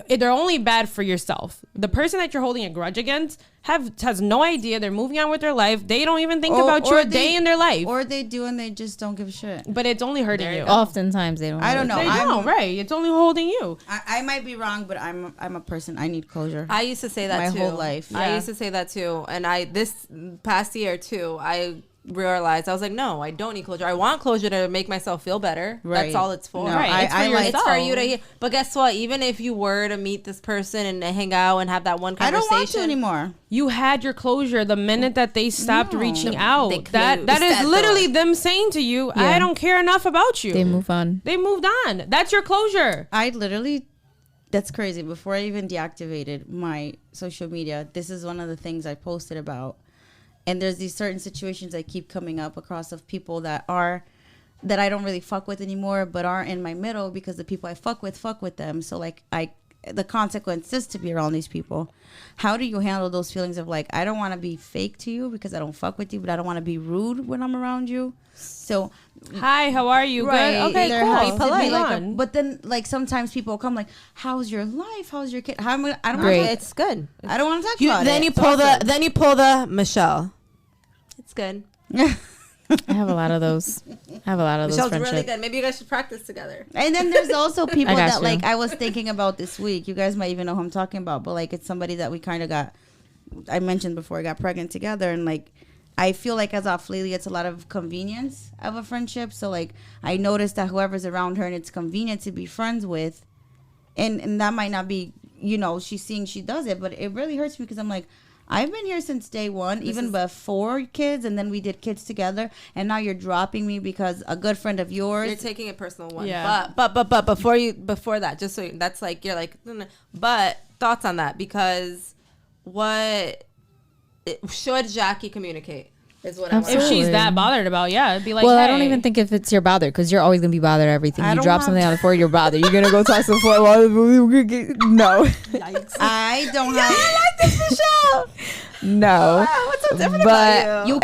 S4: they're only bad for yourself. The person that you're holding a grudge against has no idea. They're moving on with their life. They don't even think about you a day in their life.
S3: Or they do and they just don't give a shit.
S4: But it's only hurting you.
S1: Oftentimes they don't.
S3: I don't know.
S4: They
S3: I'm-
S4: don't, right? It's only holding you.
S3: I might be wrong, but I'm a person. I need closure.
S2: I used to say that
S3: My
S2: too.
S3: whole life.
S2: I
S4: Yeah.
S2: used to say that too. And this past year too, I realized I was like, no, I don't need closure. I want closure to make myself feel better.
S3: Right.
S2: That's all it's for.
S3: No,
S4: Right. It's for
S3: I like.
S2: It's for you to hear. But guess what? Even if you were to meet this person and hang out and have that one
S3: I don't
S2: conversation,
S3: want to anymore.
S4: You had your closure the minute that they stopped
S3: No.
S4: reaching
S2: They
S4: out.
S2: closed
S4: That is
S2: that
S4: literally
S2: door.
S4: them saying to you,
S1: Yeah.
S4: I don't care enough about you.
S1: They move on.
S4: They moved on. That's your closure.
S3: I literally, that's crazy. Before I even deactivated my social media, this is one of the things I posted about. And there's these certain situations that keep coming up across of people that I don't really fuck with anymore, but are in my middle because the people I fuck with them. So like the consequence is to be around these people. How do you handle those feelings of like, I don't want to be fake to you because I don't fuck with you, but I don't want to be rude when I'm around you. So
S4: Hi, how are you?
S3: right,
S4: Good. Okay,
S3: there
S4: cool.
S3: has to be
S2: polite.
S3: like
S4: on.
S3: but then like sometimes people come like, how's your life? How's your kid? I don't
S1: Great.
S3: want to.
S2: it's good.
S3: I don't want to talk about
S2: Then
S3: it.
S2: you pull the Michelle. It's good.
S1: I have a lot of those.
S2: Michelle's
S1: friendships.
S2: really good. Maybe you guys should practice together.
S3: And then there's also people
S1: I got
S3: that
S1: you.
S3: like I was thinking about this week. You guys might even know who I'm talking about, but like it's somebody that we kind of got. I mentioned before I got pregnant together, and like I feel like as off lately, it's a lot of convenience of a friendship. So like I noticed that whoever's around her and it's convenient to be friends with, and that might not be, you know, she's seeing she does it, but it really hurts me because I'm like, I've been here since day one, even before kids, and then we did kids together, and now you're dropping me because a good friend of yours.
S2: You're taking it personal one.
S4: Yeah.
S2: But before that, just so that's like you're like, no. But thoughts on that, because should Jackie communicate is what I want.
S4: If
S1: Absolutely.
S4: she's that bothered about, yeah, it'd be like,
S1: Well, I
S4: hey.
S1: don't even think if it's your bother, because you're always gonna be bothered at everything.
S3: I
S1: You
S3: don't
S1: drop
S3: have
S1: something
S3: to-
S1: on the floor, you're bothered. You're gonna go talk to the floor. No,
S3: I don't have.
S1: no.
S2: What's so different
S1: But
S2: about
S3: You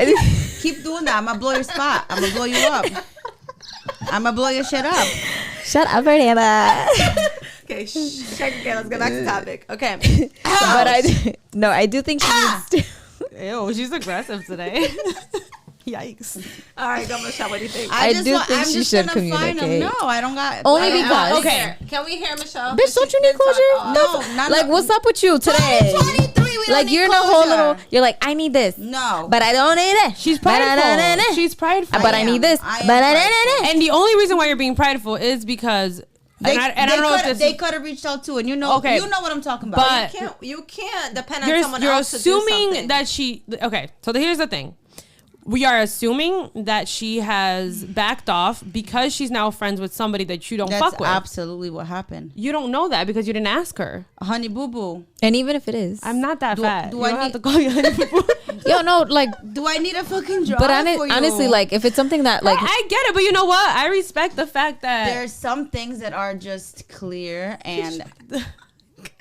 S3: keep doing that. I'm gonna blow your spot. I'm gonna blow you up. I'm gonna blow your shit up.
S1: Shut up, Fernanda.
S2: Okay, okay, let's go back to topic. Okay.
S1: But I do think she needs to.
S4: Ew, she's aggressive today. Yikes.
S2: All right, go Michelle. What do you think?
S1: I do think
S3: I'm
S1: she
S3: just
S1: should
S3: gonna find
S1: communicate.
S3: them. No, I don't got.
S1: Only
S3: I don't-
S1: because-
S4: Okay.
S2: Can we hear Michelle?
S1: Bitch, don't you need closure?
S3: No, not
S1: Like, what's up with you today?
S3: 2023, we don't
S1: Like,
S3: need
S1: you're in a whole
S3: closure.
S1: little. You're like, I need this,
S3: No,
S1: but I don't need it.
S4: She's
S1: But
S4: prideful. She's prideful.
S1: But I
S3: am.
S1: need this.
S3: I am
S1: But
S3: prideful.
S4: And the only reason why you're being prideful is because I don't know if this
S3: they could have reached out too, and you know what I'm talking about.
S4: But
S2: you can't depend on someone else to do
S4: You're
S2: something.
S4: assuming that she. Okay, so here's the thing. We are assuming that she has backed off because she's now friends with somebody that you don't fuck with.
S3: That's absolutely what happened.
S4: You don't know that because you didn't ask her.
S3: Honey boo boo.
S1: And even if it is,
S4: I'm not that fat.
S3: Do
S4: You
S3: I
S4: don't have
S3: need-
S4: to call you honey boo boo.
S1: yo, no, like,
S3: Do I need a fucking drive
S1: but
S3: for you?
S1: honestly, like, if it's something that, like,
S4: I get it, but you know what? I respect the fact that
S3: there's some things that are just clear, and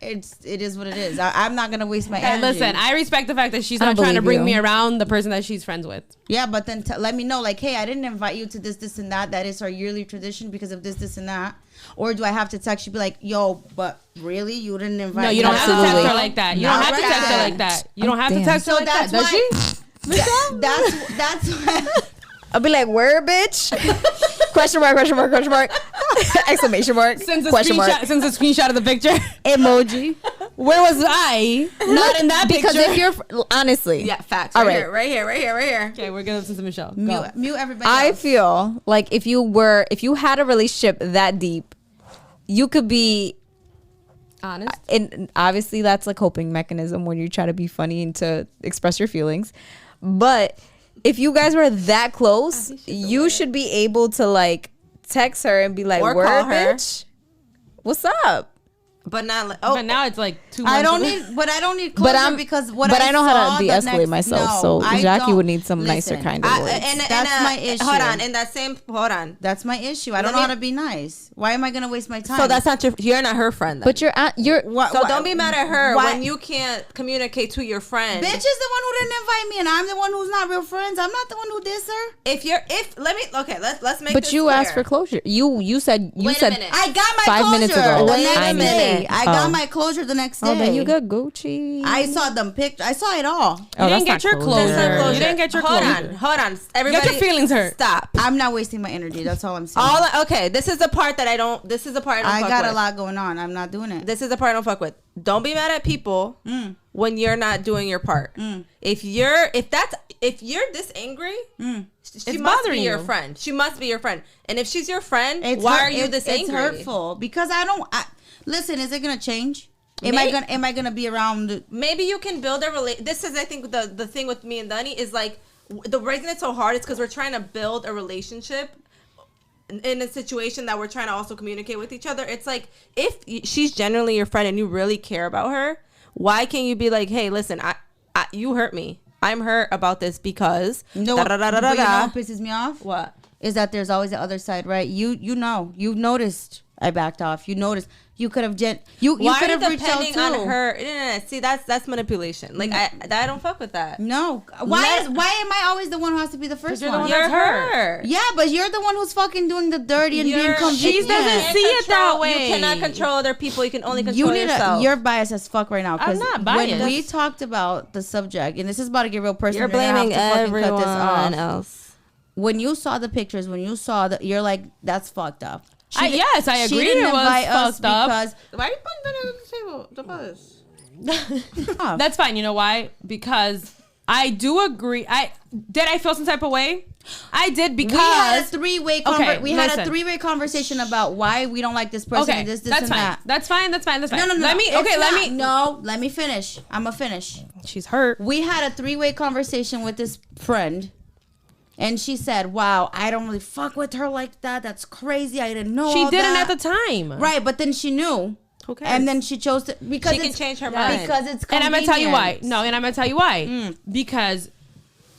S3: it is what it is. I'm not gonna waste my
S4: Hey,
S3: energy.
S4: listen, I respect the fact that she's
S1: I
S4: not
S1: don't
S4: trying to
S1: believe
S4: bring
S1: you.
S4: me around the person that she's friends with.
S3: Yeah, but then let me know, like, hey, I didn't invite you to this, and that. That is our yearly tradition because of this, and that. Or do I have to text you, be like, yo, but really, you didn't invite
S4: No,
S3: me?
S4: you don't have to
S1: Absolutely.
S4: text her like that. You don't have to text her like that. You don't have to
S1: Damn.
S4: text her
S3: So
S4: like that.
S3: that's
S4: Does she?
S3: why- That's why.
S1: I'll be like, where, bitch? Question mark, question mark, question mark. Exclamation mark.
S4: Sends a
S1: Question mark.
S4: screenshot of the picture.
S1: Emoji.
S4: Where was I? Not in that
S1: Because
S4: picture.
S1: if you're, honestly.
S2: Yeah, facts.
S1: All
S2: Right,
S1: right.
S2: here, right here.
S4: Okay, we're gonna listen to Michelle. Go.
S3: Mute everybody.
S1: I
S3: else.
S1: feel like if you had a relationship that deep, you could be,
S4: Honest.
S1: and obviously that's a coping mechanism when you try to be funny and to express your feelings. But if you guys were that close, you should be able to like text her and be like,
S2: Or
S1: word,
S2: call her.
S1: bitch, what's up?
S2: But not like
S4: But now it's like 2 months.
S3: I don't
S4: away.
S3: need, but I don't need closure because what
S1: but
S3: I
S1: I know how
S3: saw
S1: to
S3: the
S1: de-escalate
S3: next-
S1: myself.
S3: No,
S1: So
S3: I
S1: Jackie
S3: don't.
S1: would need some nicer
S3: Listen,
S1: kind of words.
S3: That's my issue.
S2: Hold on, in that same, hold on.
S3: That's my issue. I don't
S2: Let
S3: know
S2: me-
S3: how to be nice. Why am I gonna waste my time?
S2: So that's not you're not her friend. Then.
S1: But you're
S2: So don't be mad at her
S3: why-
S2: when you can't communicate to your friend.
S3: Bitch is the one who didn't invite me, and I'm the one who's not real friends. I'm not the one who dissed her.
S2: Let's make.
S1: but
S2: this
S1: you
S2: clear.
S1: asked for closure. You said
S2: Wait a
S1: said
S2: minute.
S3: I got my
S1: 5
S3: closure
S1: minutes ago.
S3: the
S2: Wait a
S3: next
S2: minute.
S3: day. I got
S1: Oh.
S3: my closure the next day.
S1: Oh, then you got Gucci.
S3: I saw them pictures. I saw it all.
S4: You
S1: Oh,
S4: didn't
S1: that's
S4: get
S1: not
S4: your closure.
S2: That's not
S4: You didn't get your
S2: hold
S4: closure.
S2: Hold on. Everybody,
S4: your feelings hurt.
S2: Stop.
S3: I'm not wasting my energy. That's all I'm saying.
S2: Okay, this is the part that I don't. This is the part I don't.
S3: I
S2: fuck
S3: got
S2: with.
S3: a lot going on. I'm not doing it.
S2: This is the part I don't fuck with. Don't be mad at people when you're not doing your part. If you're this angry, she
S4: It's
S2: must be
S4: bothering
S2: your
S4: you.
S2: friend. She must be your friend. And if she's your friend,
S3: It's
S2: why
S3: hurt-
S2: are you this
S3: it's
S2: angry?
S3: hurtful because I don't. Listen, is it gonna change? Am I gonna be around?
S2: Maybe you can build a relate. This is, I think, the thing with me and Dunny is like the reason it's so hard is because we're trying to build a relationship in a situation that we're trying to also communicate with each other. It's like if she's genuinely your friend and you really care about her, why can't you be like, hey, listen, I you hurt me. I'm hurt about this because
S3: But you know what pisses me off?
S2: What?
S3: Is that there's always the other side, right? You noticed I backed off. You noticed. You could have you
S2: Why
S3: could
S2: are you
S3: have reached out
S2: depending
S3: too.
S2: on her? No. See, that's manipulation. Like I don't fuck with that.
S3: No. Why am I always the one who has to be the first
S4: you're the
S3: one?
S4: one
S2: You're
S4: that's hurt.
S2: her.
S3: Yeah, but you're the one who's fucking doing the dirty and being convenient.
S4: she doesn't see it that way.
S2: You cannot control other people. You can only control yourself.
S3: You're biased as fuck right now. 'cause
S4: I'm not
S3: When
S4: biased.
S3: we talked about the subject, and this is about to get real personal.
S2: You're
S3: gonna have
S2: blaming
S3: to fucking
S2: everyone
S3: cut this off.
S2: else.
S3: When you saw the pictures, when you saw that, you're like, that's fucked up.
S4: Yes, I agree.
S3: She didn't
S4: It was
S3: invite us
S4: fucked up.
S3: because
S2: Why are you putting that on the table? The buzz.
S4: That's fine. You know why? Because I do agree. I feel some type of way. I did because
S3: we had a three-way
S4: Okay,
S3: we had a
S4: listen.
S3: three-way conversation about why we don't like this person
S4: okay,
S3: and this
S4: that's
S3: and
S4: fine.
S3: that.
S4: That's fine. That's fine. That's fine.
S3: No.
S4: Let me.
S3: it's
S4: Okay. Let
S3: not.
S4: me.
S3: No, let me finish. I'ma finish.
S4: She's hurt.
S3: We had a three-way conversation with this friend, and she said, "Wow, I don't really fuck with her like that. That's crazy. I didn't know."
S4: She
S3: all
S4: didn't
S3: that.
S4: at the time.
S3: Right, but then she knew.
S2: Who cares?
S3: And then she chose to because
S2: She can
S3: it's,
S2: change her mind.
S3: because it's
S4: And I'm gonna tell you why.
S3: convenient.
S4: No, and I'm gonna tell you why. Because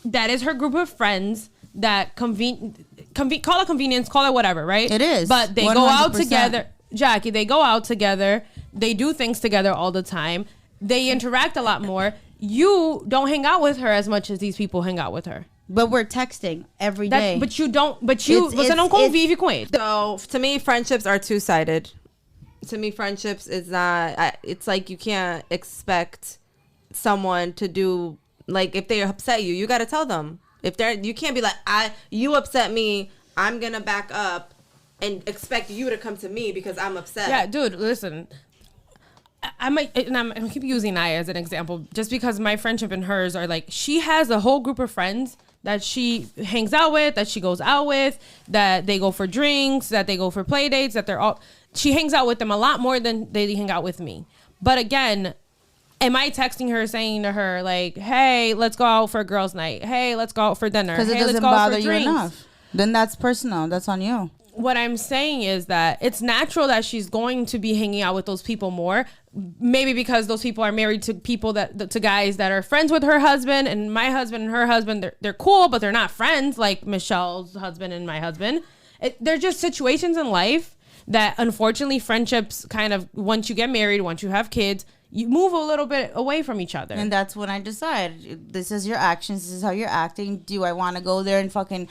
S4: that is her group of friends that call it convenience, call it whatever, right?
S3: It is.
S4: But they go out
S3: 100%.
S4: together, Jackie. They go out together. They do things together all the time. They interact a lot more. You don't hang out with her as much as these people hang out with her.
S3: But we're texting every day.
S4: But you don't. But you. Você não convive com ele.
S2: So to me, friendships are two-sided. To me, friendships is not. It's like you can't expect someone to do like if they upset you, you got to tell them. If they're, you can't be like you upset me, I'm gonna back up and expect you to come to me because I'm upset.
S4: Yeah, dude. Listen. I'm keep using Naya as an example, just because my friendship and hers are like she has a whole group of friends that she hangs out with, that she goes out with, that they go for drinks, that they go for play dates, that she hangs out with them a lot more than they hang out with me. But again, am I texting her saying to her like, hey, let's go out for a girls' night. Hey, let's go out for dinner.
S3: Because it doesn't bother you enough. Then that's personal. That's on you.
S4: What I'm saying is that it's natural that she's going to be hanging out with those people more. Maybe because those people are married to people to guys that are friends with her husband, and my husband and her husband, they're cool, but they're not friends like Michelle's husband and my husband. They're just situations in life that unfortunately friendships kind of, once you get married, once you have kids, you move a little bit away from each other.
S3: And that's when I decide, this is your actions, this is how you're acting. Do I want to go there and fucking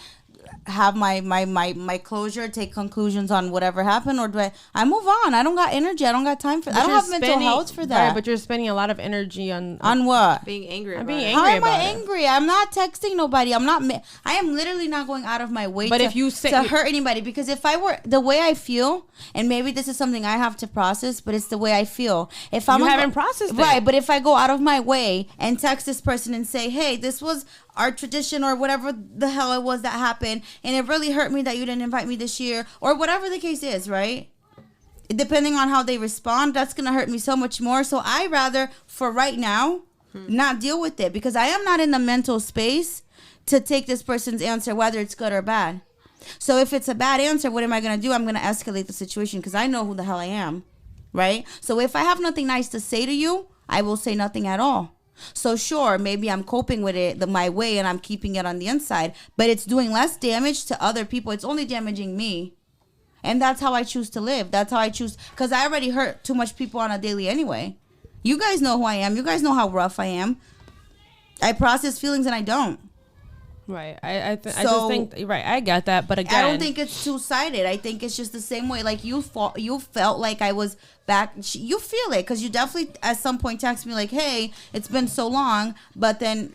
S3: have my closure, take conclusions on whatever happened, or do I move on? I don't got energy. I don't got time for that. I don't have mental health for that.
S4: Right, but you're spending a lot of energy on
S3: what?
S2: Being angry.
S3: How am I angry? I'm not texting nobody. I am literally not going out of my way to hurt anybody, because if I were the way I feel, and maybe this is something I have to process, but it's the way I feel. If I'm
S4: haven't processed it.
S3: Right, but if I go out of my way and text this person and say, hey, this was our tradition or whatever the hell it was that happened, and it really hurt me that you didn't invite me this year, or whatever the case is, right? Depending on how they respond, that's gonna hurt me so much more. So I rather, for right now, not deal with it, because I am not in the mental space to take this person's answer, whether it's good or bad. So if it's a bad answer, what am I gonna do? I'm gonna escalate the situation, because I know who the hell I am, right? So if I have nothing nice to say to you, I will say nothing at all. So sure, maybe I'm coping with it my way and I'm keeping it on the inside, but it's doing less damage to other people. It's only damaging me. And that's how I choose to live. That's how I choose, because I already hurt too much people on a daily anyway. You guys know who I am. You guys know how rough I am. I process feelings and I don't.
S4: Right. I just think, right, I get that, but again,
S3: I don't think it's two-sided. I think it's just the same way. Like you felt like I was back. You feel it, because you definitely at some point text me like, hey, it's been so long, but then,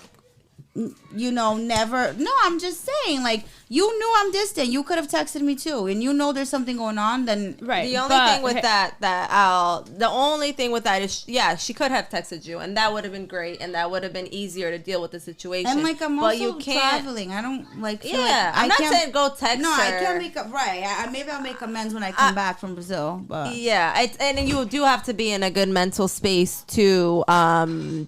S3: you know, never. No, I'm just saying, like, you knew I'm distant. You could have texted me too, and you know there's something going on. Then
S2: right. The only thing with the only thing with that is, yeah, she could have texted you, and that would have been great, and that would have been easier to deal with the situation.
S3: And like, I'm also traveling. I don't like. Feel like
S2: I'm not saying go text her.
S3: No, I can't make up. Right. Maybe I'll make amends when I come back from Brazil. But
S2: yeah, and you do have to be in a good mental space to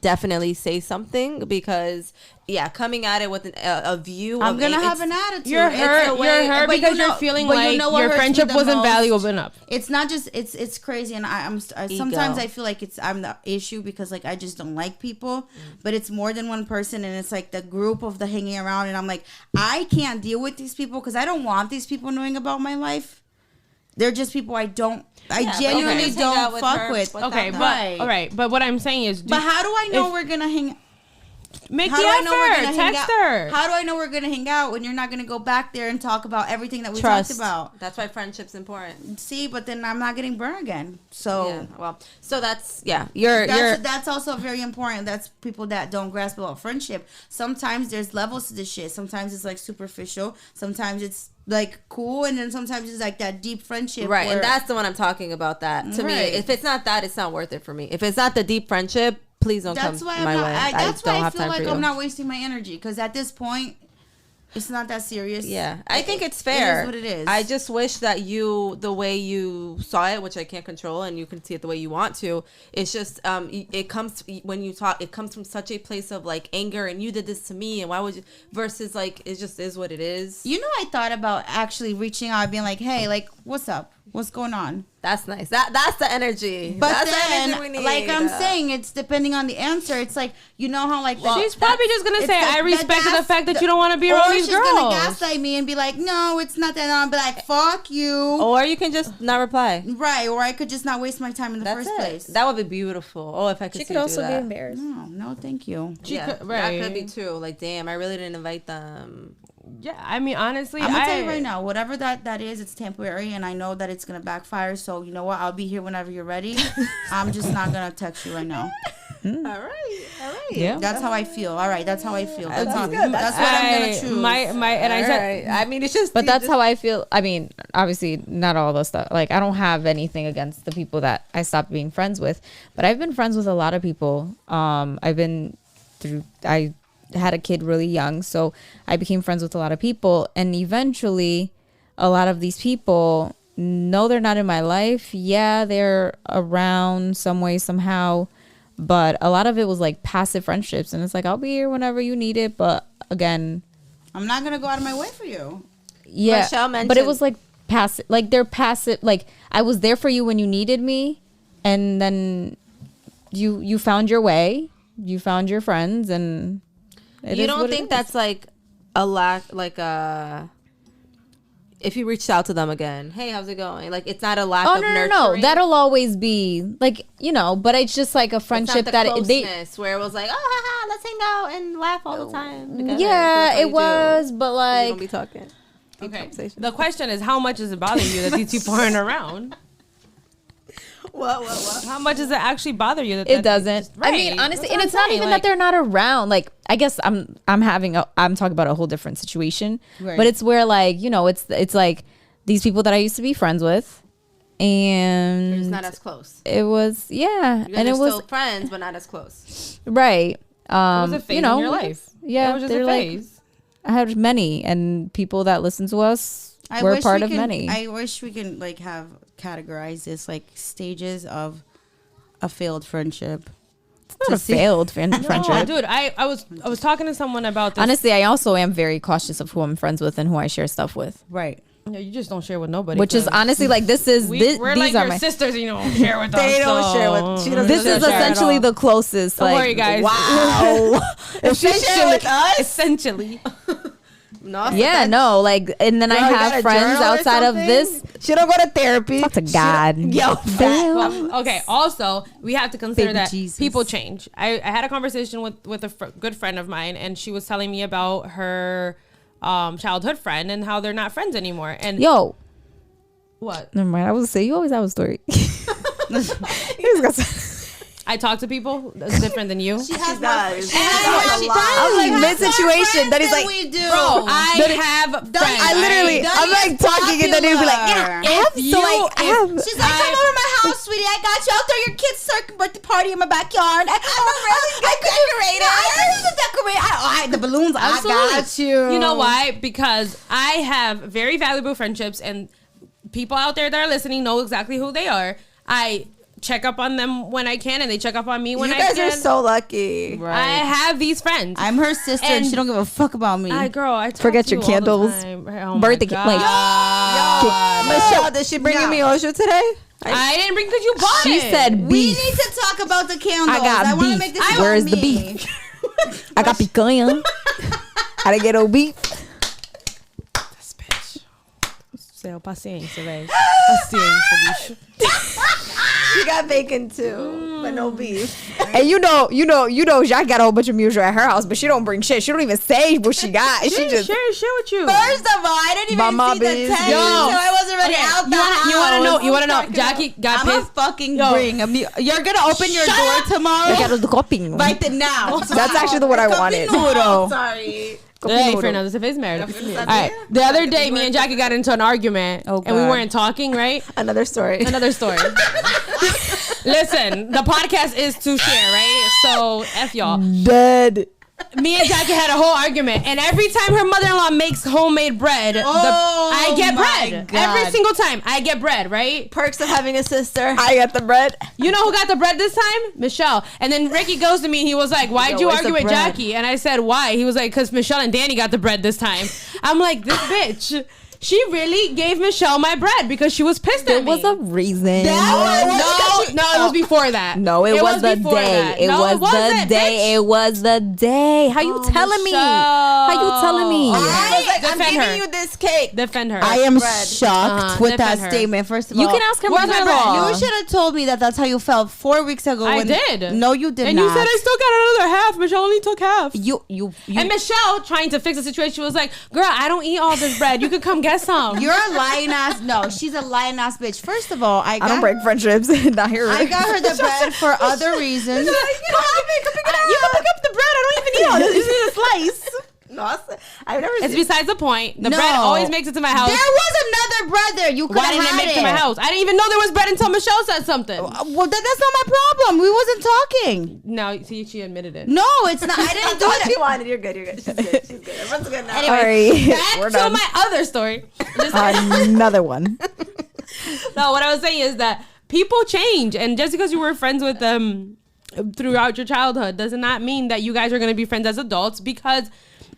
S2: definitely say something, because. Yeah, coming at it with a view.
S3: I'm gonna have an attitude.
S4: You're hurt because you're feeling like your friendship wasn't valuable enough.
S3: It's not just it's crazy, and I'm sometimes I feel like I'm the issue, because like I just don't like people, but it's more than one person, and it's like the group of the hanging around, and I'm like, I can't deal with these people, because I don't want these people knowing about my life. They're just people I genuinely don't fuck with.
S4: Okay, but all right, but what I'm saying is,
S3: but how do I know we're gonna hang?
S4: Make the effort. Text her.
S3: How do I know we're gonna hang out when you're not gonna go back there and talk about everything that we talked about?
S2: That's why friendship's important.
S3: See, but then I'm not getting burned again. So
S2: yeah, well, so that's
S3: that's also very important. That's people that don't grasp about friendship. Sometimes there's levels to this shit. Sometimes it's like superficial. Sometimes it's like cool, and then sometimes it's like that deep friendship.
S2: Right, and that's the one I'm talking about. That to me, if it's not that, it's not worth it for me. If it's not the deep friendship, please don't come my way.
S3: That's why I feel like I'm not wasting my energy, because at this point, it's not that serious.
S2: Yeah, I think it's fair.
S3: It is what it is.
S2: I just wish that the way you saw it, which I can't control, and you can see it the way you want to. It's just, it comes when you talk. It comes from such a place of like anger, and you did this to me, and why would you? Versus like, it just is what it is.
S3: You know, I thought about actually reaching out, being like, hey, like, what's up? What's going on?
S2: That's nice. That's the energy.
S3: But
S2: that's
S3: then,
S2: the energy we need.
S3: like I'm saying, it's depending on the answer. It's like, you know how like
S4: she's probably just gonna say, I respect the fact that you don't want to be around these girls. Or she's
S3: gonna gaslight me and be like, no, it's not that. And I'll be like, fuck you.
S2: Or you can just not reply.
S3: Right. Or I could just not waste my time in the first place.
S2: That would be beautiful. Oh, if I could.
S1: She could also be embarrassed.
S3: No, thank you.
S2: That could be too. Like, damn, I really didn't invite them.
S4: Yeah, I mean, honestly,
S3: I'm gonna tell you right now, whatever that is, it's temporary, and I know that it's gonna backfire. So you know what? I'll be here whenever you're ready. I'm just not gonna text you right now.
S2: All right.
S3: Yeah, that's how I feel. All right, that's how I feel. That's what I'm gonna choose.
S2: I mean, it's just.
S1: But that's how I feel. I mean, obviously, not all the stuff. Like, I don't have anything against the people that I stopped being friends with, but I've been friends with a lot of people. had a kid really young, so I became friends with a lot of people, and eventually a lot of these people, no, they're not in my life. Yeah, they're around some way, somehow, but a lot of it was like passive friendships, and it's like, I'll be here whenever you need it, but again,
S3: I'm not gonna go out of my way for you.
S1: yeah,
S2: Michelle mentioned-
S1: but it was like passive, like they're passive, like I was there for you when you needed me, and then you found your way, you found your friends, and
S2: you don't think that's like a lack, like if you reached out to them again, hey, how's it going? Like, it's not a lack of nurturing.
S1: No, that'll always be like, but it's just like a friendship
S2: it's not the
S1: that they,
S2: closeness where it was like, oh, haha, let's hang out and laugh all the time. Because
S1: yeah,
S2: that's how
S1: it
S2: you
S1: was,
S2: do.
S1: but
S2: You
S1: like,
S2: don't be talking. Deep
S4: Okay.
S2: conversation.
S4: The question is, how much is it bothering you that these people aren't around?
S2: What?
S4: How much does it actually bother you that
S1: it doesn't. I
S4: Right.
S1: mean, honestly,
S4: That's
S1: and
S4: what
S1: it's
S4: I'm
S1: not
S4: saying,
S1: even
S4: like-
S1: that they're not around. Like, I guess I'm talking about a whole different situation,
S3: Right.
S1: but it's where like, it's like these people that I used to be friends with, and
S2: It's not as close.
S1: it was, yeah,
S2: You guys
S1: and
S2: are
S1: it was
S2: still friends, but not as close.
S1: right.
S4: It was a phase in your
S1: we
S4: life.
S1: Yeah,
S4: It was just
S1: they're
S4: a
S1: like,
S4: phase.
S1: I had many, and people that listen to us were part of many.
S3: I wish we can like have categorized this like stages of a failed friendship.
S1: It's not a failed friendship.
S4: No, dude, I was talking to someone about this.
S1: Honestly, I also am very cautious of who I'm friends with and who I share stuff with.
S3: Right.
S4: Yeah, you just don't share with nobody.
S1: Which is
S4: 'cause
S1: honestly like
S4: we're
S1: these
S4: like
S1: are
S4: your
S1: my.
S4: sisters, and you don't share with us.
S2: They don't share with- she doesn't
S1: This is
S2: share at
S1: essentially the closest.
S4: Don't
S1: like,
S4: worry, guys.
S1: Wow.
S2: If she share with us,
S4: Essentially.
S2: no.
S1: Yeah, no, like, and then I
S2: Girl, you got
S1: have
S2: a
S1: friends
S2: journal or
S1: outside of
S2: something?
S1: this.
S2: She don't go to therapy.
S1: Talk to God.
S2: Yo,
S4: Well, okay. Also, we have to consider
S3: Baby
S4: that
S3: Jesus.
S4: people change. I had a conversation with a good friend of mine, and she was telling me about her childhood friend and how they're not friends anymore. And
S1: Yo,
S4: what?
S1: never mind. I was say you always have a story. You just got
S4: I talk to people that's different than you.
S2: She
S3: has
S2: does.
S1: I'm like mid situation. That is like,
S3: we do.
S4: Bro, I have friends.
S1: I literally,
S3: Right.
S1: I'm like talking, and then he'll be like, yeah, I have.
S4: If
S1: So like, I have.
S3: She's like, come over to my house, sweetie. I got you. I'll throw your kids' circuit birthday party in my backyard. I decorated. I the balloons.
S4: Absolutely.
S3: I got you.
S4: You know why? Because I have very valuable friendships, and people out there that are listening know exactly who they are. I check up on them when I can, and they check up on me when
S2: You
S4: I
S2: guys
S4: can.
S2: are so lucky.
S3: Right.
S4: I have these friends.
S3: I'm her sister, and
S4: And-
S3: she don't give a fuck about me.
S4: I talk
S1: Forget
S4: to
S1: your
S4: you all the
S1: candles,
S4: time. Oh my
S1: birthday
S4: God.
S1: like-
S2: Michelle, did she bring you Miosha today?
S4: I didn't bring because you bought
S1: She
S4: it.
S1: said
S3: we
S1: beef.
S3: need to talk about the candles.
S1: I got
S3: wanna
S1: beef.
S3: make this
S1: Where is
S3: about
S1: the
S3: me.
S1: beef? I got picanha. I didn't get no beef.
S4: This bitch. Seu paciência, velho. Paciência, bicho.
S2: She got bacon too, but no beef.
S1: And Jacques got a whole bunch of music at her house, but she don't bring shit. She don't even say what she got. She just
S4: share with you.
S3: First of all, I didn't even
S1: Mama
S3: see the
S1: biz.
S3: text,
S1: Yo.
S3: so I wasn't ready out the house.
S4: You want to know? Jackie got
S3: I'm a
S4: pissed.
S3: fucking
S4: Yo.
S3: bring. You're gonna open your door tomorrow.
S1: got the coping.
S3: Right then now.
S1: That's actually the one I wanted.
S3: Noodle.
S2: Sorry.
S4: Hey, Fernando, se fez merda. All right. The other day, me and Jackie got into an argument,
S3: Oh,
S4: and we
S3: God.
S4: weren't talking, right?
S2: Another story.
S4: Another story. Listen, the podcast is to share, right? So, F y'all.
S1: Dead.
S4: Me and Jackie had a whole argument, and every time her mother-in-law makes homemade bread, I get
S3: my
S4: bread.
S3: God.
S4: Every single time, I get bread, right?
S2: Perks of having a sister.
S1: I got the bread.
S4: You know who got the bread this time? Michelle. And then Ricky goes to me, and he was like, why'd you
S2: where's
S4: argue
S2: the
S4: with
S2: bread?
S4: Jackie? And I said, why? He was like, because Michelle and Danny got the bread this time. I'm like, this bitch. She really gave Michelle my bread because she was pissed
S1: There
S4: at me.
S1: was a reason.
S4: No, it was before that.
S1: No, it was the
S4: before
S1: day.
S4: that.
S1: It
S4: No,
S1: was the
S4: wasn't,
S1: day.
S4: bitch.
S1: It was the day. How you telling me?
S4: Michelle.
S1: How you telling me?
S2: I'm
S4: Defend
S2: giving
S4: her.
S2: you this cake.
S4: Defend her.
S3: I am
S2: Bread.
S3: shocked with that
S4: Defend her.
S3: statement. First of all,
S1: You can ask her
S4: Where's my
S1: mother-in-law.
S3: You should have told me that that's how you felt 4 weeks ago.
S4: I
S3: when-
S4: did.
S3: No, you did
S4: and
S3: not.
S4: you said I still got another half. Michelle only took half.
S3: You
S4: And Michelle, trying to fix the situation, was like, girl, I don't eat all this bread. You could come get some.
S3: You're a lying ass. No, she's a lying ass bitch. First of all, I
S1: I don't
S3: got
S1: break friendships. Not here.
S3: I got her the bread for other reasons.
S4: You can pick up the bread. I don't even eat all this. You need a slice.
S2: No, I've never
S4: It's
S2: seen.
S4: besides the point. The bread always makes it to my house.
S3: There was another bread there. You could
S4: Why
S3: have
S4: didn't it
S3: had
S4: make it to my house? I didn't even know there was bread until Michelle said something.
S3: Well, that's not my problem. We wasn't talking.
S4: No, see, she admitted it.
S3: No, it's not. I didn't do
S2: What
S3: it.
S2: you wanted. You're good. You're good. She's good. She's good. Everyone's good now.
S1: Sorry.
S4: Back
S1: We're
S4: to
S1: done.
S4: my other story.
S1: Another one.
S4: No, what I was saying is that people change, and just because you were friends with them throughout your childhood does not mean that you guys are going to be friends as adults, because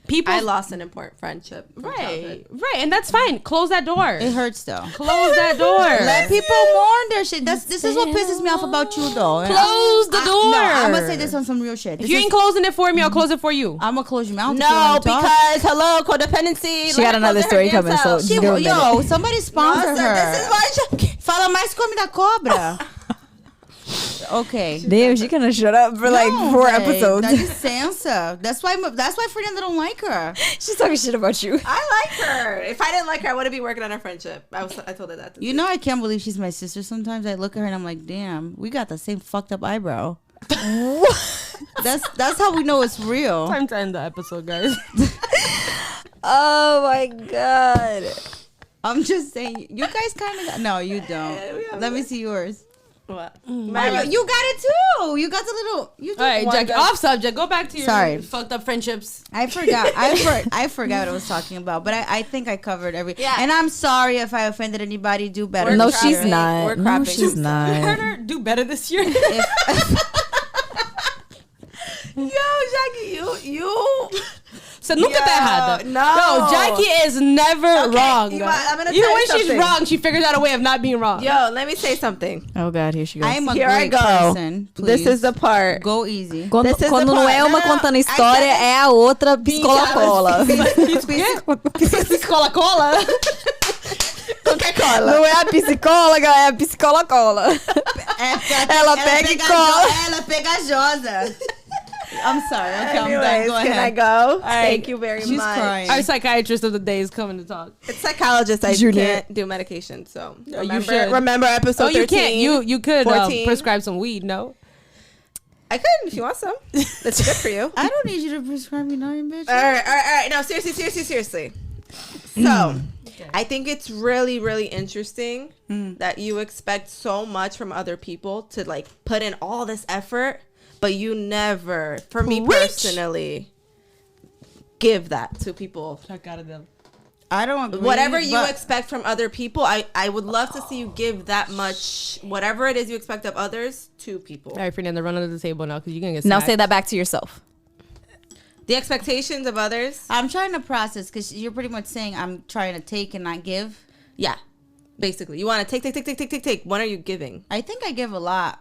S4: people
S2: I lost an important friendship. From childhood.
S4: right, and that's fine. Close that door.
S3: It hurts though.
S4: Close that door.
S3: Let people mourn their shit. This is what pisses me off about you though.
S4: Close the door.
S3: No, I'm gonna say this on some real shit.
S4: If you ain't closing it for me, I'll close it for you.
S3: I'm gonna close your mouth.
S2: No, because hello, codependency.
S1: She got another story coming, so
S3: she,
S1: do a minute.
S3: yo, somebody sponsor her.
S2: This is why she.
S3: Fala mais come da cobra. Okay.
S1: Damn, she gonna shut up for like 4 episodes.
S3: Dá licença. That's why Fernanda don't like her.
S1: She's talking shit about you.
S2: I like her. If I didn't like her, I wouldn't be working on our friendship. I told her that.
S3: You know, I can't believe she's my sister. Sometimes I look at her and I'm like, damn, we got the same fucked up eyebrow. That's how we know it's real.
S4: Time to end the episode, guys.
S1: Oh my god.
S3: I'm just saying, you guys kind of no, you don't. Let me see yours.
S2: What?
S3: You got it too. You got the little. You
S4: All right, Jackie, off subject. Go back to your
S3: Sorry.
S4: fucked up friendships.
S3: I forgot. I forgot what I was talking about, but I think I covered every.
S2: Yeah.
S3: And I'm sorry if I offended anybody. Do better.
S2: We're
S1: No,
S3: this
S1: she's
S3: year.
S1: not.
S2: We're
S1: No,
S2: crapping.
S1: she's
S4: You heard
S1: not.
S4: her do better this year.
S2: Yo, Jackie, you.
S4: So nunca tá errada.
S2: No.
S4: Jackie is never wrong.
S2: you know what, I'm gonna
S4: Even
S2: tell
S4: when
S2: you
S4: she's
S2: something.
S4: wrong, she figures out a way of not being wrong.
S2: Yo, let me say something.
S1: Oh god, here she goes.
S3: I'm a
S2: Here I
S3: great
S2: go.
S3: person.
S2: This
S3: Please.
S2: is the part.
S3: Go easy.
S1: Quando,
S2: This is
S1: quando
S2: the
S1: não
S2: part.
S1: é uma
S2: No, no,
S1: contando
S2: I
S1: história,
S2: said-
S1: é a outra piscola-cola.
S4: Cola.
S2: Coca-Cola.
S1: Não é a psicóloga, é a piscola-cola. Ela pega e cola.
S3: Ela é pegajosa. I'm sorry. Okay, I'm done.
S2: Anyways,
S3: Go
S2: can I
S3: ahead.
S2: go?
S4: right.
S2: Thank you very
S3: She's
S2: much.
S3: crying.
S4: Our psychiatrist of the day is coming to talk.
S2: It's psychologist. I
S1: Junior.
S2: can't do medication, so
S4: you
S2: remember,
S4: should.
S2: remember episode 13.
S4: You can't. You could
S2: 14.
S4: prescribe some weed. No.
S2: I could if you want some. That's good for you.
S3: I don't need you to prescribe me nothing, bitch.
S2: All right. No, seriously. So, I think it's really, really interesting that you expect so much from other people to like put in all this effort, but you never, for me personally, give that to people.
S3: I don't agree.
S2: Whatever you
S3: but
S2: expect from other people, I would love to see you give that much, whatever it is you expect of others, to people.
S4: All right, Fernanda, run under the table now because you're gonna get.
S1: Now
S4: smacked.
S1: say that back to yourself.
S2: The expectations of others.
S3: I'm trying to process because you're pretty much saying I'm trying to take and not give.
S2: Yeah. Basically, you want to take. What are you giving?
S3: I think I give a lot.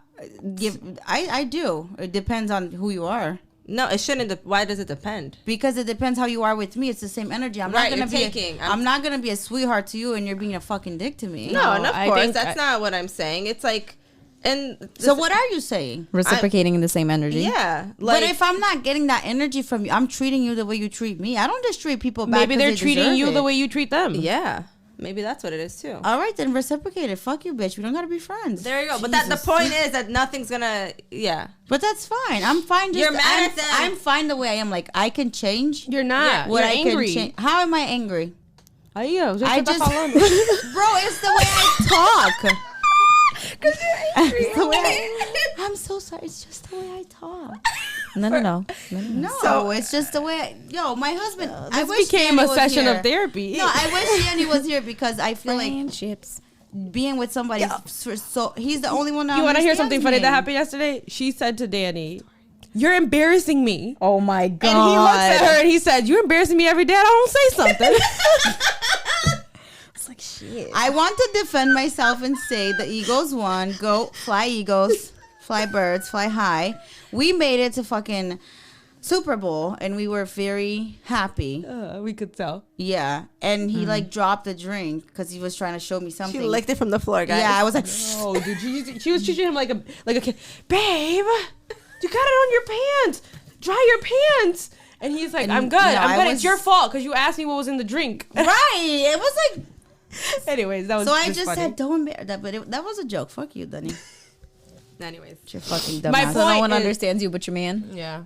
S3: I do. It depends on who you are.
S2: No, it shouldn't. Why does it depend?
S3: Because it depends how you are with me. It's the same energy. I'm
S2: Right,
S3: not gonna
S2: you're
S3: be.
S2: taking.
S3: I'm not gonna be a sweetheart to you, and you're being a fucking dick to me.
S2: No, and of
S4: I
S2: course,
S4: think
S2: that's not what I'm saying. It's like, and
S3: So what are you saying?
S1: Reciprocating in the same energy.
S2: Yeah, like
S3: But if I'm not getting that energy from you, I'm treating you the way you treat me. I don't just treat people back.
S4: Maybe
S3: 'cause
S4: they're
S3: they
S4: treating
S3: deserve
S4: you
S3: it.
S4: the way you treat them.
S2: yeah, maybe that's what it is too.
S3: All right, then reciprocate it. Fuck you, bitch. We don't gotta be friends.
S2: There you go. But that the
S3: Jesus.
S2: point is that nothing's gonna. Yeah,
S3: But that's fine. I'm fine. Just,
S2: You're mad at them.
S3: I'm fine the way I am. Like I can change.
S4: You're not.
S2: Yeah.
S3: What
S4: You're
S3: I
S4: angry.
S3: can change. How am I angry?
S4: I
S3: I just, bro, it's the way I talk. It's the way I'm so sorry. It's just the way I talk.
S1: No.
S3: No, it's just the way. Yo, my husband. I
S4: This
S3: wish
S4: became
S3: Danny
S4: a
S3: was
S4: session
S3: here.
S4: of therapy.
S3: No, I wish Danny was here because I feel like
S1: Friendships.
S3: being with somebody. So he's the only one. That
S4: You want to hear something
S3: understands
S4: funny
S3: me.
S4: that happened yesterday? She said to Danny, "You're embarrassing me."
S1: Oh my god.
S4: And he looks at her and he said, "You're embarrassing me every day. I don't say something."
S1: It's like shit.
S3: I want to defend myself and say the Eagles won. Go fly Eagles, fly birds, fly high. We made it to fucking Super Bowl and we were very happy.
S4: We could tell.
S3: Yeah, and he like dropped the drink because he was trying to show me
S2: she
S3: something.
S2: licked it from the floor, guys.
S3: Yeah, I was like,
S4: Oh, dude, she was treating him like a kid. Babe, you got it on your pants. Dry your pants. And he's like,
S3: And
S4: I'm good.
S3: no,
S4: I'm
S3: I
S4: good.
S3: was-
S4: It's your fault because you asked me what was in the drink.
S3: right. It was like.
S4: Anyways, that was
S3: So I just
S4: funny.
S3: said, don't embarrass that, but that was a joke. Fuck you, Danny.
S2: Anyways,
S3: You're fucking dumbass.
S4: My
S1: So no
S4: point
S1: one
S4: is-
S1: understands you but your man.
S4: Yeah.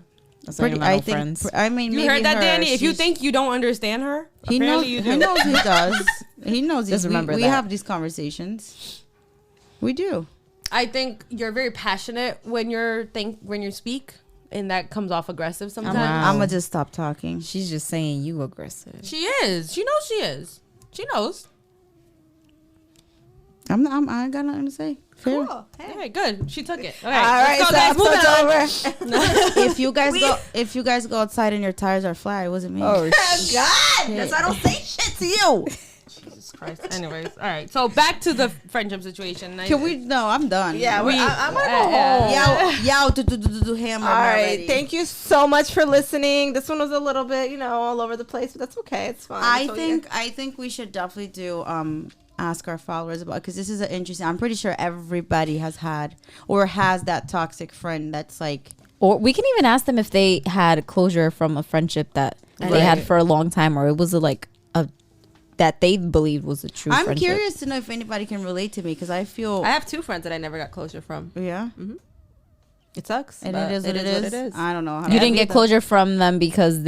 S1: That's why you're not no friends.
S3: I mean,
S4: You
S3: maybe
S4: heard that,
S3: her,
S4: Danny? If you think you don't understand her,
S3: he knows.
S4: apparently you do.
S3: He knows he does. He knows.
S1: Just remember
S3: we
S1: that.
S3: have these conversations. We do.
S4: I think you're very passionate when you speak, and that comes off aggressive sometimes.
S1: Wow.
S3: I'm gonna just stop talking.
S1: She's just saying you aggressive.
S4: She is. She knows she is. She knows.
S3: I ain't got nothing to say. Fair.
S2: Cool. Hey.
S4: All right, good. She took it. Okay,
S2: All right,
S4: let's go, guys. Moving on.
S2: over.
S3: If you guys go outside and your tires are flat, it wasn't me.
S2: God, that's why I don't say shit to you.
S4: Jesus Christ. Anyways, all right. So back to the friendship situation.
S3: Can we? No, I'm done.
S2: Yeah, I'm gonna go home.
S3: Yow, do hammer.
S2: All right,
S3: already.
S2: thank you so much for listening. This one was a little bit, all over the place, but that's okay. It's fine.
S3: I think we should definitely do ask our followers about, because this is an interesting. I'm pretty sure everybody has had or has that toxic friend that's like.
S1: Or we can even ask them if they had closure from a friendship that they had for a long time, or it was that they believed was a true friendship.
S3: I'm curious to know if anybody can relate to me, because I
S2: have 2 friends that I never got closure from.
S3: Yeah.
S2: Mm-hmm. It sucks.
S3: And it is what it is. I don't know.
S1: You didn't get closure from them because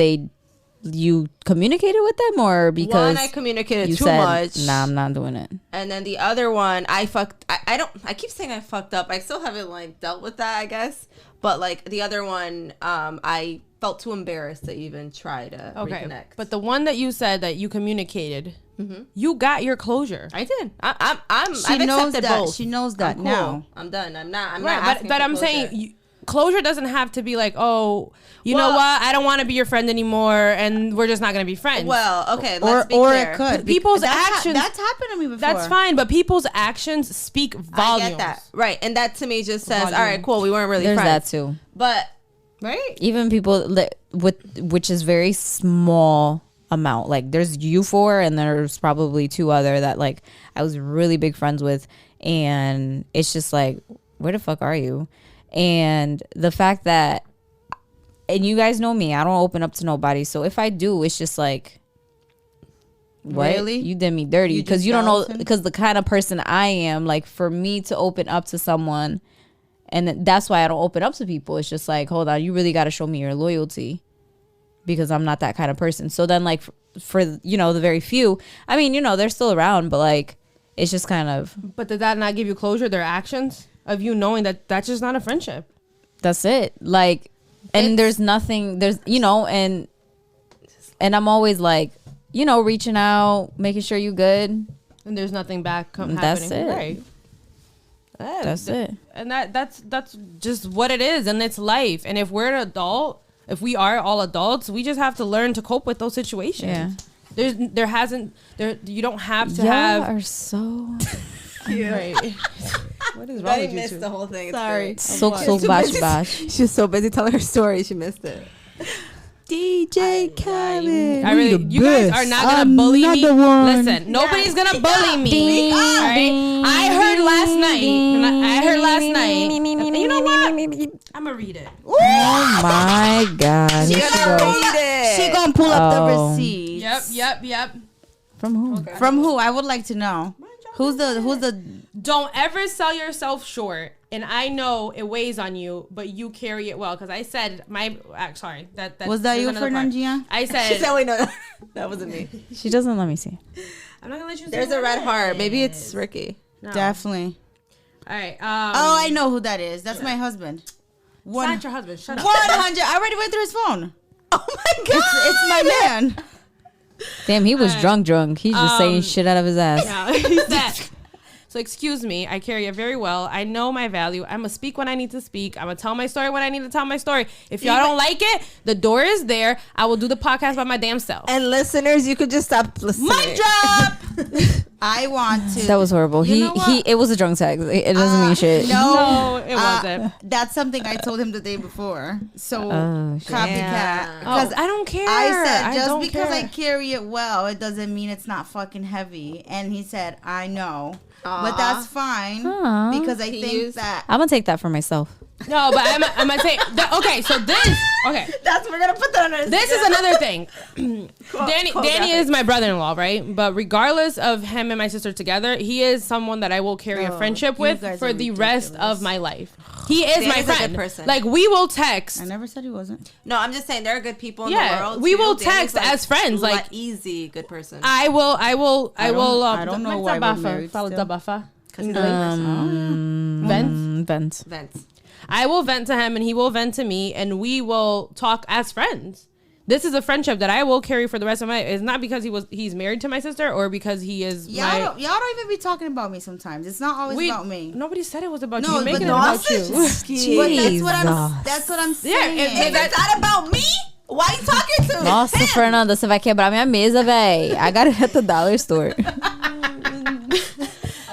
S1: you communicated with them, or because
S2: one, I communicated
S1: you
S2: too
S1: said,
S2: much.
S1: Nah, I'm not doing it.
S2: And then the other one, I keep saying I fucked up. I still haven't dealt with that, I guess. But the other one, I felt too embarrassed to even try to reconnect.
S4: But the one that you said that you communicated, you got your closure.
S2: I did. I've
S3: knows
S2: accepted
S3: that.
S2: both.
S3: She knows that
S2: I'm cool.
S3: now.
S2: I'm done. I'm not.
S4: But I'm saying closure doesn't have to be like, oh, you know what? I don't want to be your friend anymore, and we're just not going to be friends.
S2: Well, okay. Let's be
S3: or
S2: clear.
S3: it could.
S4: People's actions.
S3: That's happened to me before.
S4: That's fine, but people's actions speak volumes.
S2: I get that. Right. And that to me just says,
S4: Volume.
S2: all right, cool. We weren't really
S1: There's
S2: friends.
S1: that too.
S2: But, right?
S1: Even people which is very small amount. Like there's you 4, and there's probably 2 other that I was really big friends with, and it's just like, where the fuck are you? And the fact that, and you guys know me, I don't open up to nobody. So if I do, it's just like, what?
S3: Really?
S1: You did me dirty, because you don't know, because the kind of person I am, for me to open up to someone, and that's why I don't open up to people. It's just like, hold on, you really got to show me your loyalty, because I'm not that kind of person. So then for the very few, I mean, they're still around, but it's just kind of.
S4: But did that not give you closure? Their actions of you knowing that that's just not a friendship.
S1: That's it. And there's nothing, and I'm always reaching out, making sure you good.
S4: And there's nothing back
S1: That's
S4: happening.
S1: it.
S4: Right.
S1: That's it.
S4: And that's just what it is, and it's life. And if we're an adult, if we are all adults, we just have to learn to cope with those situations. Yeah. You don't have to have.
S1: Y'all are so.
S4: Right. What is wrong
S2: Betty
S4: with you
S2: missed
S4: two?
S2: the whole thing.
S3: Sorry.
S1: So bash.
S2: She was so busy telling her story, she missed it.
S3: DJ Kevin.
S4: You guys are not gonna bully me. Listen, nobody's gonna bully me. All right. I heard last night. You know what? I'm gonna read it.
S1: Oh my God.
S3: She gonna pull up the receipt.
S4: Yep.
S1: From who?
S4: Okay.
S3: From who? I would like to know. Who's the?
S4: Don't ever sell yourself short. And I know it weighs on you, but you carry it well. Because I said sorry. That
S3: was that you, Fernandina?
S4: I said.
S2: She said, wait, no, that wasn't me.
S1: She doesn't let me see.
S4: I'm not gonna let you.
S2: There's a red heart. Maybe it's Ricky.
S3: No. Definitely.
S4: All right.
S3: I know who that is. That's my husband.
S4: It's not your husband. Shut up.
S3: 100. I already went through his phone.
S2: Oh my God.
S3: It's my man.
S1: Damn, he was drunk. He's just saying shit out of his ass.
S4: Yeah, he's that. So excuse me, I carry it very well. I know my value. I'm going to speak when I need to speak. I'm going to tell my story when I need to tell my story. If y'all don't like it, the door is there. I will do the podcast by my damn self.
S2: And listeners, you could just stop listening.
S3: Mic drop. I want to.
S1: That was horrible. It was a drunk text. It doesn't mean shit.
S4: No, it wasn't.
S3: That's something I told him the day before. So copycat.
S4: Because I don't care.
S3: I said just because I carry it well, it doesn't mean it's not fucking heavy. And he said, I know. But that's fine because I think that
S1: I'm gonna take that for myself.
S4: No, but I'm gonna say that, okay. So
S2: We're gonna put that on our.
S4: this is another thing. Danny
S2: graphic.
S4: is my brother-in-law, right? But regardless of him and my sister together, he is someone that I will carry a friendship
S3: you
S4: with
S3: guys
S4: for
S3: are
S4: the rest
S3: ridiculous.
S4: of my life. He is my
S2: Danny's a good
S4: friend.
S2: person.
S4: Like we will text.
S3: I never said he wasn't.
S2: No, I'm just saying there are good people in
S4: Yeah,
S2: the world.
S4: we
S2: too.
S4: will
S2: Danny's,
S4: text as friends, like-
S2: easy good person.
S4: I will.
S3: I don't know why we're married
S4: Fala
S3: still.
S4: tabafa.
S1: Vent.
S2: Vents.
S4: I will vent to him and he will vent to me and we will talk as friends. This is a friendship that I will carry for the rest of my life. It's not because he's married to my sister or because he is
S3: Y'all don't even be talking about me sometimes. It's not always about me.
S4: Nobody said it was about
S3: No,
S4: you. You're
S3: but
S4: making it
S3: no,
S4: about you.
S3: But that's what I'm saying.
S2: If it's not about me, why you talking to
S1: Nossa,
S2: him?
S1: Fernanda, você vai quebrar minha mesa, véi. I got it at the dollar store.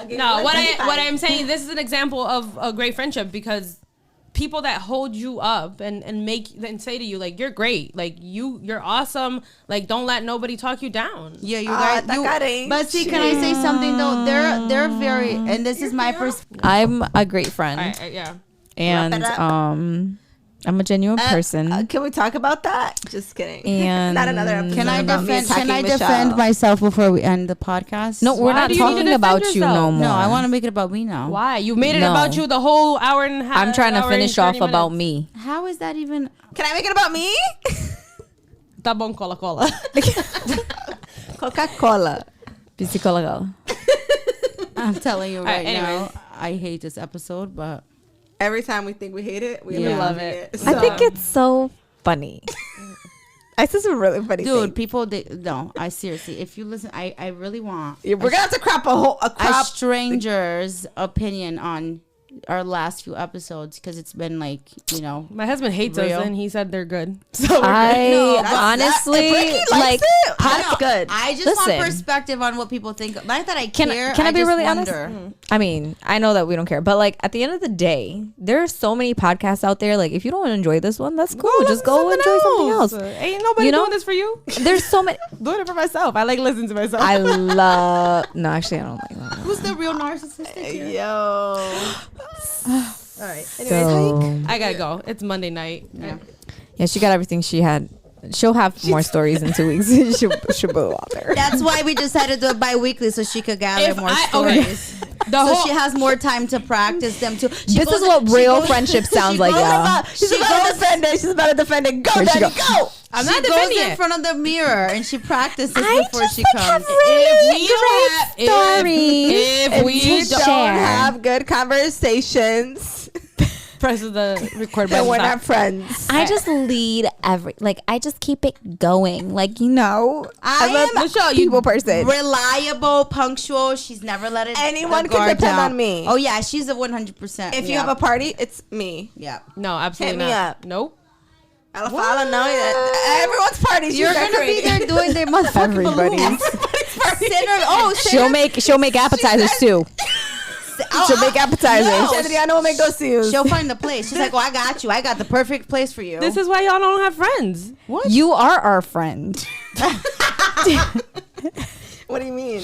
S4: No, what I'm saying, this is an example of a great friendship because people that hold you up and say to you like you're great, like you're awesome, like don't let nobody talk you down.
S3: Yeah, you guys. But see, can I say something though? They're very, and this is my perspective.
S1: I'm a great friend.
S4: All right, yeah.
S1: And
S2: Wrap it up.
S1: I'm a genuine person.
S2: Can we talk about that? Just kidding.
S1: And
S2: Not another episode.
S3: Can I
S2: about me
S3: defend? Can I
S2: attacking
S3: defend
S2: Michelle.
S3: myself before we end the podcast?
S1: No, we're
S4: Why
S1: not
S4: do you need to
S1: talking
S4: defend
S1: about you
S4: yourself?
S1: no more.
S3: No, I want to make it about me now.
S4: Why? You've made it
S1: No.
S4: about you the whole hour and a half.
S1: I'm trying to
S4: hour and
S1: finish off
S4: 30
S1: about
S4: minutes.
S1: me.
S3: How is that even?
S2: Can I make it about me?
S4: Tá bom, cola.
S2: Coca-Cola.
S1: Psicóloga.
S3: I'm telling you right
S4: anyways.
S3: now, I hate this episode, but
S2: Every time we think we hate it, we
S3: Yeah.
S2: love it.
S1: I think it's so funny. It's just a really funny
S3: dude,
S1: thing.
S3: people, no, I seriously, if you listen, I really want
S2: We're gonna have to crop a
S3: a
S2: crop.
S3: stranger's opinion on our last few episodes because it's been like, you know,
S4: My husband hates
S3: Real.
S4: us and he said they're good. So
S1: I
S2: That's-
S1: honestly
S2: if Ricky likes
S1: like.
S2: it,
S3: I
S2: that's
S3: know.
S2: good.
S3: I just
S1: Listen.
S3: want perspective on what people think. Not that I
S1: Can
S3: care.
S1: I be
S3: just
S1: really honest?
S3: wonder.
S1: I mean, I know that we don't care, but like at the end of the day, there are so many podcasts out there. Like, if you don't enjoy this one, that's cool. Just go enjoy something else.
S4: Ain't nobody
S1: You know?
S4: doing this for you.
S1: There's so many.
S4: Doing it for myself. I like listening to myself.
S1: I love. No, actually, I don't like that.
S3: Who's the real narcissistic here?
S2: Yo.
S3: All right.
S1: So
S4: I gotta go. It's Monday night.
S1: yeah, she got everything she had. She'll have more stories in 2 weeks. she'll go out there.
S3: That's why we decided to do it bi-weekly so she could gather more stories.
S4: The
S3: So
S4: whole
S3: she has more time to practice them too.
S1: This is what real friendship sounds like, y'all.
S2: She's about to defend it. She's about to defend it. Go,
S1: Where'd she
S2: Daddy,
S1: go?
S2: go.
S4: I'm
S3: she
S4: not
S3: goes
S4: defending
S3: in
S4: it.
S3: front of the mirror and she practices
S1: I
S3: before
S1: just
S3: she
S1: like
S3: comes.
S1: have really great stories.
S4: If we
S1: to
S2: don't
S1: share.
S2: have good conversations,
S4: press the record
S2: then
S4: button.
S2: we're
S4: stop.
S2: not friends.
S1: I just lead I just keep it going. Like, you know,
S3: I
S1: I'm
S3: am
S1: a
S4: Michelle, you-
S1: people person.
S3: reliable, punctual. She's never let it.
S2: Anyone
S3: the
S2: can
S3: guard
S2: depend
S3: down.
S2: on me.
S3: Oh yeah, she's a 100%.
S2: If you have a party, it's me.
S3: yeah.
S4: No, absolutely
S2: Hit me
S4: not.
S2: up.
S4: Nope.
S2: Alafala, no, everyone's party.
S3: You're gonna be there doing their motherfucking
S1: Everybody's.
S3: balloons.
S1: She'll make appetizers too. She'll make appetizers.
S3: No.
S2: Adriana will make those to
S3: She'll find the place. She's like, "Oh, I got you. I got the perfect place for you."
S4: This is why y'all don't have friends.
S3: what?
S1: You are our friend.
S2: What do you mean?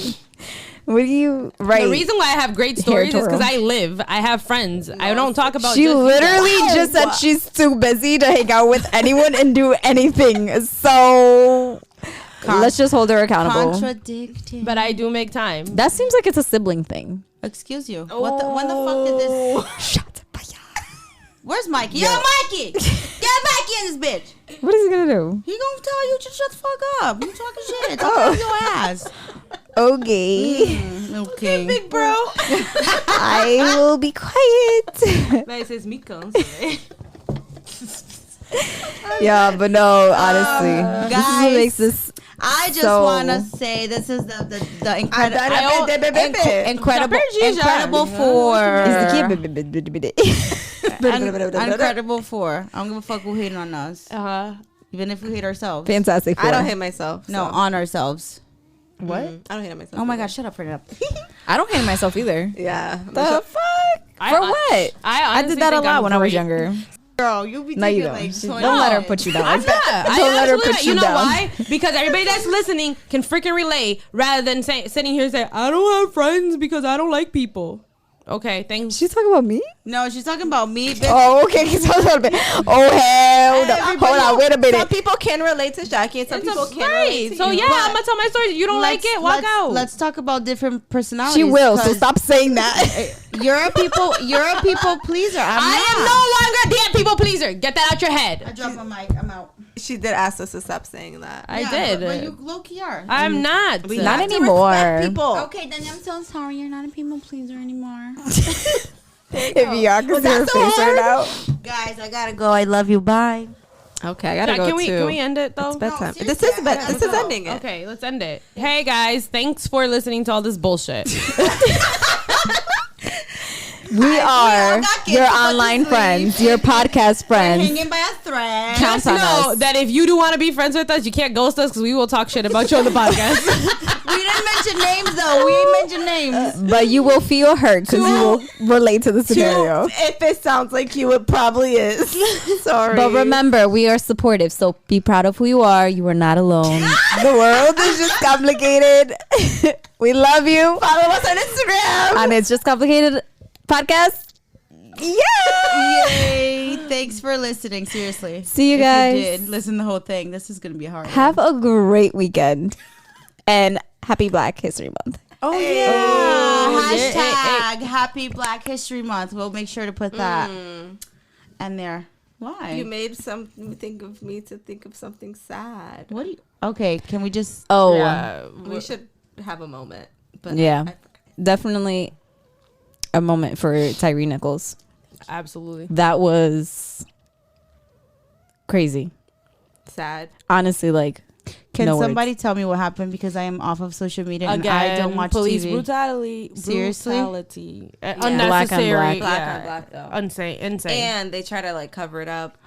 S1: What do you right?
S4: The reason why I have great stories is because I live. I have friends. I don't talk about.
S1: She
S4: just you
S1: literally
S4: guys.
S1: just said she's too busy to hang out with anyone and do anything. So let's just hold her accountable.
S3: Contradicting.
S4: But I do make time.
S1: That seems like it's a sibling thing.
S3: Excuse you. When the fuck did this?
S1: Shut up.
S3: Where's Mikey? Yo, Mikey! Get Mikey in this bitch.
S1: What is he gonna do?
S3: He gonna tell you to shut the fuck up. You talking shit. Talk out your ass.
S1: Okay.
S3: Okay.
S2: Big bro.
S1: I will be quiet.
S4: But it says me comes.
S1: Yeah, but no, honestly, this is what
S3: guys,
S1: makes this.
S3: I just
S1: So-
S3: want to say this is the incredible, incredible,
S2: Super
S3: incredible four.
S1: Is the kid.
S3: Incredible four. I don't give a fuck who hating on us, even if we hate ourselves.
S1: Fantastic.
S2: I don't
S1: Four.
S2: hate myself.
S3: No,
S2: so.
S3: on ourselves.
S1: What?
S2: I don't hate myself.
S3: Oh my
S2: either.
S3: god, shut up for that.
S1: I don't hate myself either.
S2: Yeah.
S1: The fuck? For what? I
S4: honestly
S1: did that a
S4: think
S1: lot
S4: I'm
S1: when I was
S4: great.
S1: younger.
S3: Girl, you be
S1: No, you don't. Don't let her put you down.
S4: I'm not.
S1: Don't let her put
S4: You know
S1: down.
S4: why? Because everybody that's listening can freaking relate rather than sitting here and say, I don't have friends because I don't like people. Okay, thanks.
S1: She's talking about me?
S3: No, she's talking about me. Bitch.
S1: Oh, okay. Oh, hell no. Hold on, wait a
S2: Some
S1: minute.
S2: people can relate to Jackie, and some people can't relate to
S4: So
S2: you.
S4: yeah, I'm gonna tell my story. You don't like it? Walk out.
S3: Let's talk about different personalities.
S1: She will, so
S3: 'cause
S1: stop saying that.
S3: You're a people pleaser.
S4: I am no longer a damn people pleaser. Get that out your
S3: I
S4: head.
S3: dropped my mic. I'm out.
S2: She did ask us to stop saying that.
S4: I did.
S3: But you low-key are.
S4: I'm not.
S2: We
S1: Not
S2: have to
S1: anymore.
S2: respect people.
S3: Okay, then I'm so sorry. You're not a people pleaser anymore.
S1: If you are, because your face right now.
S3: Guys, I gotta go. I love you. Bye.
S2: Okay, I gotta
S4: Jack,
S2: go
S4: can we
S2: too.
S4: can we end it though?
S2: It's bedtime.
S3: seriously,
S2: This is
S3: I gotta
S2: this is
S3: go.
S2: ending it.
S4: Okay, let's end it. Hey guys, thanks for listening to all this bullshit.
S1: We are
S3: got kids
S1: your
S3: to put to
S1: online
S3: sleep.
S1: friends, your podcast friends.
S3: Hanging by a thread.
S1: Count
S4: Just
S1: on
S4: know
S1: us.
S4: that if you do want to be friends with us, you can't ghost us because we will talk shit about you on the podcast.
S3: We didn't mention names though. We didn't mention names.
S1: But you will feel hurt because you will relate to the scenario.
S2: If it sounds like you, it probably is. Sorry.
S1: But remember, we are supportive, so be proud of who you are. You are not alone. The world is just complicated. We love you.
S2: follow us on Instagram.
S1: And it's just complicated podcast. Yeah.
S3: Yay! Thanks for listening. Seriously.
S1: See you
S3: If
S1: guys.
S3: You did listen the whole thing. This is gonna be hard.
S1: Have a great weekend. And happy Black History Month.
S3: Oh yeah!
S4: Oh, yeah.
S3: Hashtag Happy Black History Month. We'll make sure to put that and there. Why?
S2: You made something think of me to think of something sad.
S3: What do you? Okay, can we just?
S1: Oh,
S4: Yeah,
S2: We should have a moment. But
S1: yeah.
S2: I forgot.
S1: Definitely a moment for Tyree Nichols.
S4: absolutely.
S1: That was crazy.
S2: Sad.
S1: Honestly, like,
S3: Can
S1: no
S3: somebody
S1: words.
S3: tell me what happened because I am off of social media and
S4: Again,
S3: I don't watch
S4: police
S3: TV.
S4: brutality.
S3: Seriously?
S4: Brutality.
S2: Black
S1: on
S4: Unnecessary.
S1: black.
S2: Black
S4: yeah.
S2: on black, though.
S4: Insane.
S2: And they try to like cover it up.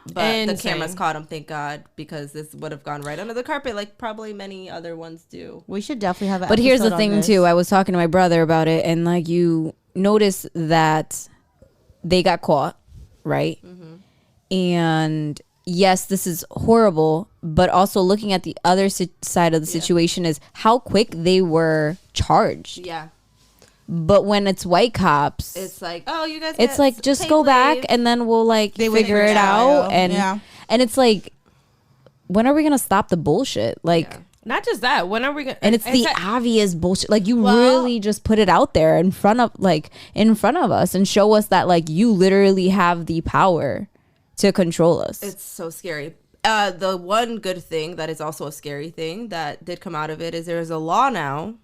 S2: But the
S4: Insane.
S2: cameras caught him, thank God, because this would have gone right under the carpet like probably many other ones do.
S3: We should definitely have.
S1: But here's the thing, too. I was talking to my brother about it, and like, you notice that they got caught, right? And yes, this is horrible, but also looking at the other side of the situation is how quick they were charged.
S2: Yeah.
S1: But when it's white cops,
S2: It's like, oh, you guys
S1: it's
S2: get
S1: like, just
S2: paid
S1: go back
S2: leave.
S1: and then we'll like
S3: They would
S1: figure
S3: figure
S1: it
S3: it
S1: out.
S3: out.
S1: And
S3: Yeah.
S1: and it's like, when are we gonna stop the bullshit? Like,
S2: Yeah.
S4: Not just that. When are we gonna?
S1: and it's the obvious bullshit. Like, you really just put it out there in front of us and show us that like you literally have the power to control us.
S2: It's so scary. The one good thing that is also a scary thing that did come out of it is there is a law now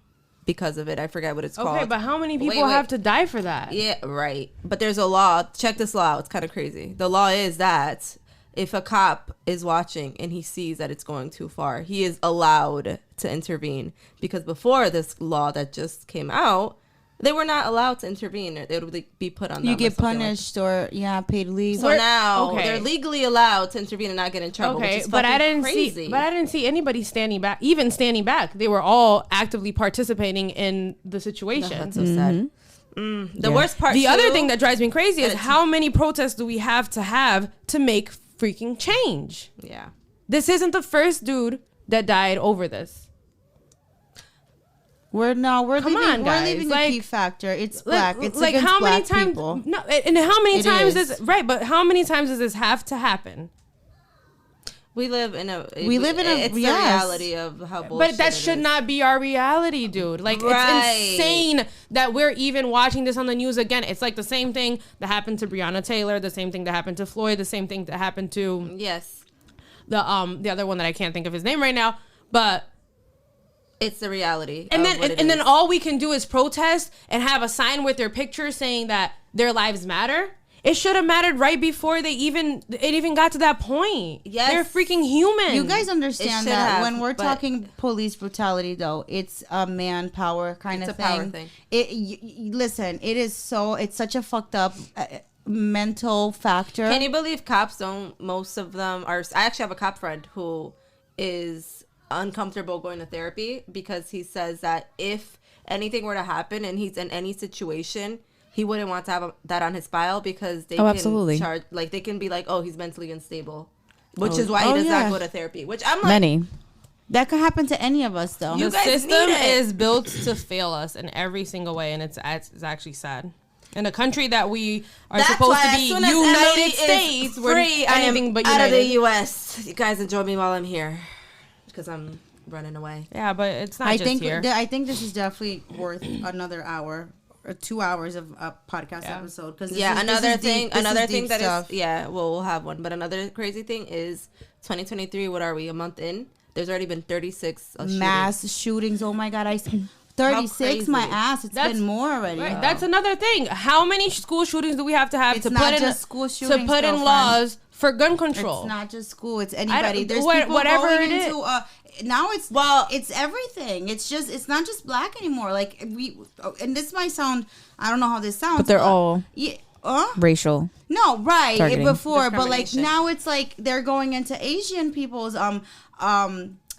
S2: because of it. I forget what it's called.
S4: Okay, but how many
S2: Wait,
S4: people
S2: wait.
S4: have to die for that?
S2: Yeah, right. But there's a law. Check this law out. It's kind of crazy. The law is that if a cop is watching and he sees that it's going too far, he is allowed to intervene. Because before this law that just came out, they were not allowed to intervene. It would be put on them.
S3: you
S2: or
S3: get
S2: something like
S3: punished or paid leave.
S2: that. So now
S4: Okay.
S2: they're legally allowed to intervene and not get in trouble.
S4: Okay,
S2: which is
S4: but I
S2: fucking
S4: didn't
S2: crazy.
S4: see. But I didn't see anybody standing back. Even standing back, they were all actively participating in the situation.
S2: That's so sad. The worst part.
S4: The
S2: too,
S4: other thing that drives me crazy is
S2: that it's-
S4: how many protests do we have to make freaking change?
S2: yeah.
S4: This isn't the first dude that died over this.
S3: We're
S4: Come on,
S3: we're
S4: guys.
S3: leaving
S4: Like-
S3: a key factor. It's black. It's
S4: like
S3: against
S4: how many
S3: black
S4: times?
S3: people.
S4: No, and how many
S3: It
S4: times
S3: is.
S4: does right? But how many times does this have to happen?
S2: We live in a.
S3: We live in a-
S2: It's
S3: yes.
S2: the reality of how bullshit.
S4: But that
S2: it
S4: should
S2: is.
S4: not be our reality, dude. Like,
S2: Right.
S4: it's insane that we're even watching this on the news again. It's like the same thing that happened to Breonna Taylor, the same thing that happened to Floyd, the same thing that happened to
S2: Yes,
S4: the other one that I can't think of his name right now. But
S2: it's the reality.
S4: and
S2: of
S4: then
S2: what it
S4: and then
S2: is.
S4: all we can do is protest and have a sign with their picture saying that their lives matter. It should have mattered right before it even got to that point.
S2: Yes.
S4: They're freaking human.
S3: You guys understand
S2: should
S3: that
S2: have,
S3: when we're
S2: but-
S3: talking police brutality, though, it's a manpower kind
S2: It's
S3: of
S2: a
S3: thing.
S2: power thing.
S3: Listen, it's such a fucked up mental factor.
S2: Can you believe cops don't? Most of them are. I actually have a cop friend who is uncomfortable going to therapy because he says that if anything were to happen and he's in any situation, he wouldn't want to have that on his file because they can
S1: absolutely.
S2: charge, like they can be like, oh, he's mentally unstable, which is why he
S3: Oh,
S2: does
S3: yeah.
S2: not go to therapy. Which I'm like,
S1: Many.
S3: That could happen to any of us, though.
S2: You
S4: the
S2: guys
S4: system
S2: need it.
S4: is built to fail us in every single way, and it's actually sad. In a country that we are
S2: That's
S4: supposed
S2: why
S4: to
S2: as
S4: be
S2: soon as
S4: United
S2: Emily is
S4: States, we're
S2: free, I am
S4: anything but
S2: out
S4: united.
S2: of the U.S. You guys enjoy me while I'm here, because I'm running away.
S4: Yeah, but it's not
S3: I
S4: just
S3: think
S4: here.
S3: I think this is definitely worth another hour or 2 hours of a podcast episode. Because
S2: another thing that stuff. We'll have one. But another crazy thing is 2023. What are we? A month in? There's already been 36
S3: mass shootings. Oh my God! 36. My ass. That's been more already.
S4: Right. That's another thing. How many school shootings do we have to have
S3: it's
S4: to
S3: not
S4: put
S3: just
S4: in
S3: school shootings,
S4: to put in laws for gun control?
S3: It's not just school. It's anybody. There's people
S4: whatever
S3: going
S4: it
S3: into now it's everything. It's not just black anymore. Like and this might sound, I don't know how this sounds,
S1: but they're all racial.
S3: No, right.
S1: Targeting.
S3: Before, but like now it's like they're going into Asian people's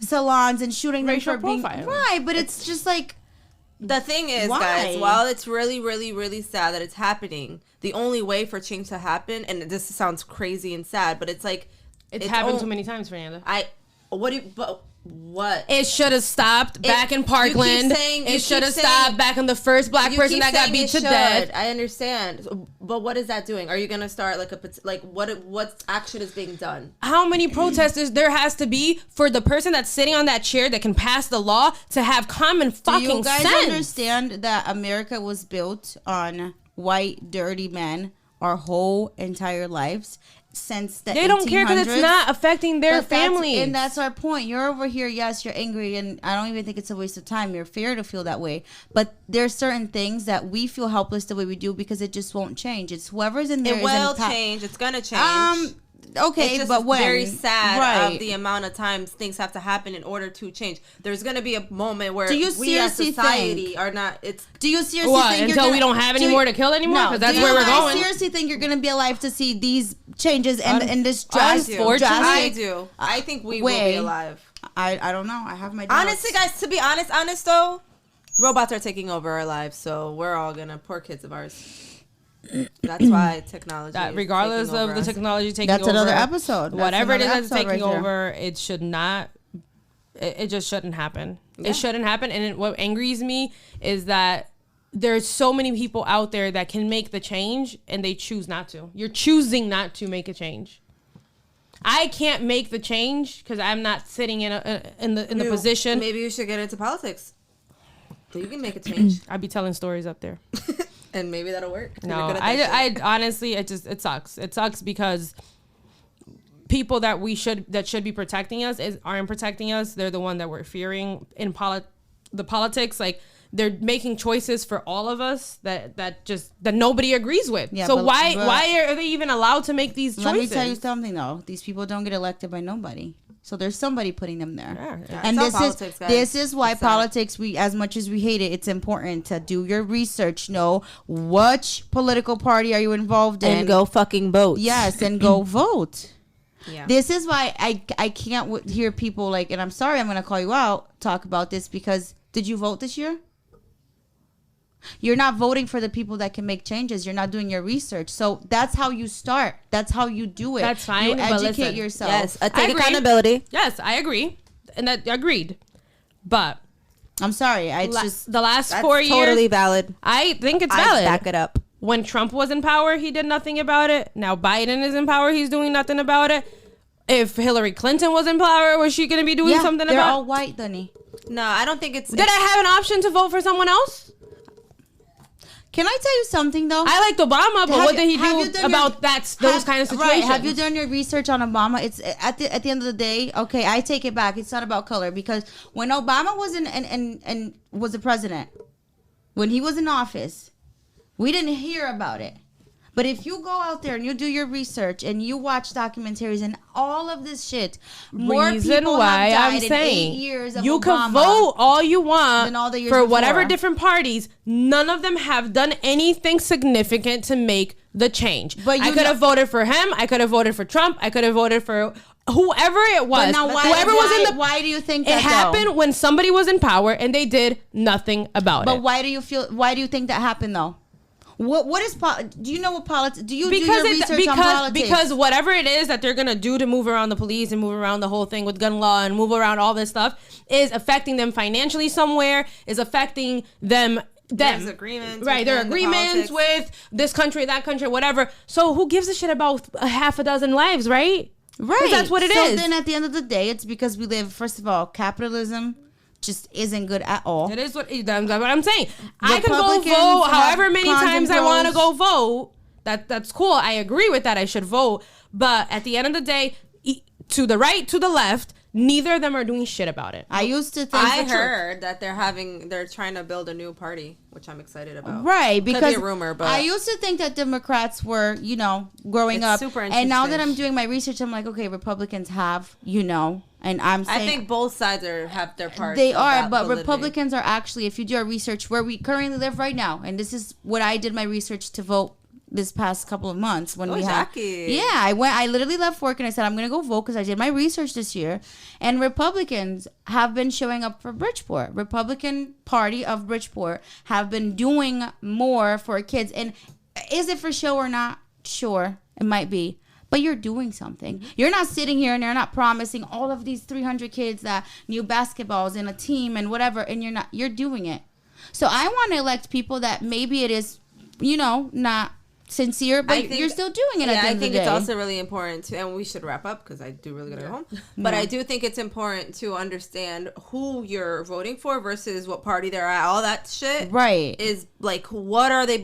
S3: salons and shooting them for being right. But it's just like,
S2: the thing is, guys, while it's really, really, really sad that it's happening, the only way for change to happen, and this sounds crazy and sad, but it's like
S4: it's happened too many times, Fernanda.
S2: What?
S4: It should have stopped back in Parkland. It should have stopped back in the first black person that got beat to death.
S2: I understand, but what is that doing? Are you gonna start what action is being done?
S4: How many protesters there has to be for the person that's sitting on that chair that can pass the law to have common fucking sense?
S3: Do you guys understand that America was built on white, dirty men our whole entire lives? Since the
S4: they don't care because it's not affecting their families,
S3: and that's our point. You're over here, yes, you're angry, and I don't even think it's a waste of time. You're fair to feel that way, but there's certain things that we feel helpless the way we do because it just won't change. It's whoever's in there.
S2: It will change. It's gonna change.
S3: Okay,
S2: it's just
S3: but when?
S2: Very sad of the amount of times things have to happen in order to change. There's gonna be a moment where we as society are not.
S3: Do you seriously think
S4: until we don't have any more to kill anymore? Because that's where we're going.
S3: Do you seriously think you're gonna be alive to see these changes and this drastic?
S2: I do. I think we will be alive.
S3: I don't know. I have my doubts.
S2: Honestly, guys, to be honest though, robots are taking over our lives, so we're all gonna poor kids of ours. That's why technology.
S4: Regardless of the technology taking over,
S3: that's another episode.
S4: Whatever it is that's taking over, it should not. It just shouldn't happen. Yeah. It shouldn't happen. And what angers me is that there's so many people out there that can make the change, and they choose not to. You're choosing not to make a change. I can't make the change because I'm not sitting in the position.
S2: Maybe you should get into politics. So you can make a change.
S4: I'd be telling stories up there.
S2: And maybe that'll work.
S4: No, I honestly, it sucks. It sucks because people that should be protecting us aren't protecting us. They're the one that we're fearing in politics. Like, they're making choices for all of us that nobody agrees with. Yeah, so why are they even allowed to make these choices?
S3: Let me tell you something though. These people don't get elected by nobody. So there's somebody putting them there. Yeah. And this is why politics, as much as we hate it, it's important to do your research, know which political party are you involved in.
S2: And go fucking vote.
S3: Yes, and go vote. Yeah. This is why I can't hear people like, and I'm sorry I'm going to call you out, talk about this, because did you vote this year? You're not voting for the people that can make changes. You're not doing your research. So that's how you start. That's how you do it.
S4: That's fine.
S3: You educate yourself.
S2: Yes, take accountability.
S4: Yes, I agree. And that agreed. But
S3: I'm sorry.
S4: The last 4 years.
S2: Totally valid.
S4: I think it's valid.
S2: Back it up.
S4: When Trump was in power, he did nothing about it. Now Biden is in power. He's doing nothing about it. If Hillary Clinton was in power, was she going to be doing something about it?
S3: They're all white, Dunny.
S2: No, I don't think it's...
S4: Did I have an option to vote for someone else?
S3: Can I tell you something though?
S4: I liked Obama, but what did he do about those kind of situations?
S3: Right. Have you done your research on Obama? It's at the end of the day. Okay, I take it back. It's not about color, because when Obama was and was the president, when he was in office, we didn't hear about it. But if you go out there and you do your research and you watch documentaries and all of this shit, more people have died in 8 years of Obama.
S4: You can vote all you want
S3: than all the years
S4: for
S3: before.
S4: whatever different parties. None of them have done anything significant to make the change. But I could have voted for him. I could have voted for Trump. I could have voted for whoever it was.
S3: But now why do you think that
S4: it happened when somebody was in power and they did nothing about it?
S3: But why do you think that happened though? What is do you know what politics? Do you do your research on politics?
S4: Because whatever it is that they're gonna do to move around the police and move around the whole thing with gun law and move around all this stuff is affecting them financially somewhere, is affecting them
S2: There's agreements.
S4: Right, there are agreements with this country, that country, whatever. So who gives a shit about a half a dozen lives, right?
S3: Right.
S4: That's what it is.
S3: So then at the end of the day, it's because we live, first of all, capitalism just isn't good at all.
S4: It is that's what I'm saying. I can go
S3: Republicans
S4: vote
S3: have
S4: however many
S3: cons and
S4: times I want to
S3: pros.
S4: go vote. That's cool. I agree with that. I should vote. But at the end of the day, to the right, to the left, neither of them are doing shit about it.
S3: I used to think
S2: I heard that they're trying to build a new party, which I'm excited about.
S3: right, because
S2: Could be a rumor, but
S3: I used to think that Democrats were, growing
S2: It's
S3: up,
S2: super
S3: and now that
S2: interesting.
S3: I'm doing my research, I'm like, okay, Republicans have, and I'm saying
S2: I think both sides have their part.
S3: they
S2: of
S3: are,
S2: that
S3: but
S2: validity.
S3: Republicans are actually, if you do our research where we currently live right now, and this is what I did my research to vote this past couple of months when we had.
S2: Jackie.
S3: Yeah, I literally left work and I said I'm gonna go vote because I did my research this year, and Republicans have been showing up for Bridgeport. Republican Party of Bridgeport have been doing more for kids, and is it for show or not? Sure, it might be. But you're doing something. You're not sitting here and you're not promising all of these 300 kids that new basketballs and a team and whatever, and you're doing it. So I want to elect people that maybe it is, not sincere, but you're still doing it at the end
S2: I
S3: of the
S2: think
S3: day.
S2: it's also really important to, and we should wrap up because I do really gotta go home. But I do think it's important to understand who you're voting for versus what party they're at. All that shit,
S3: Right.
S2: is like, what do they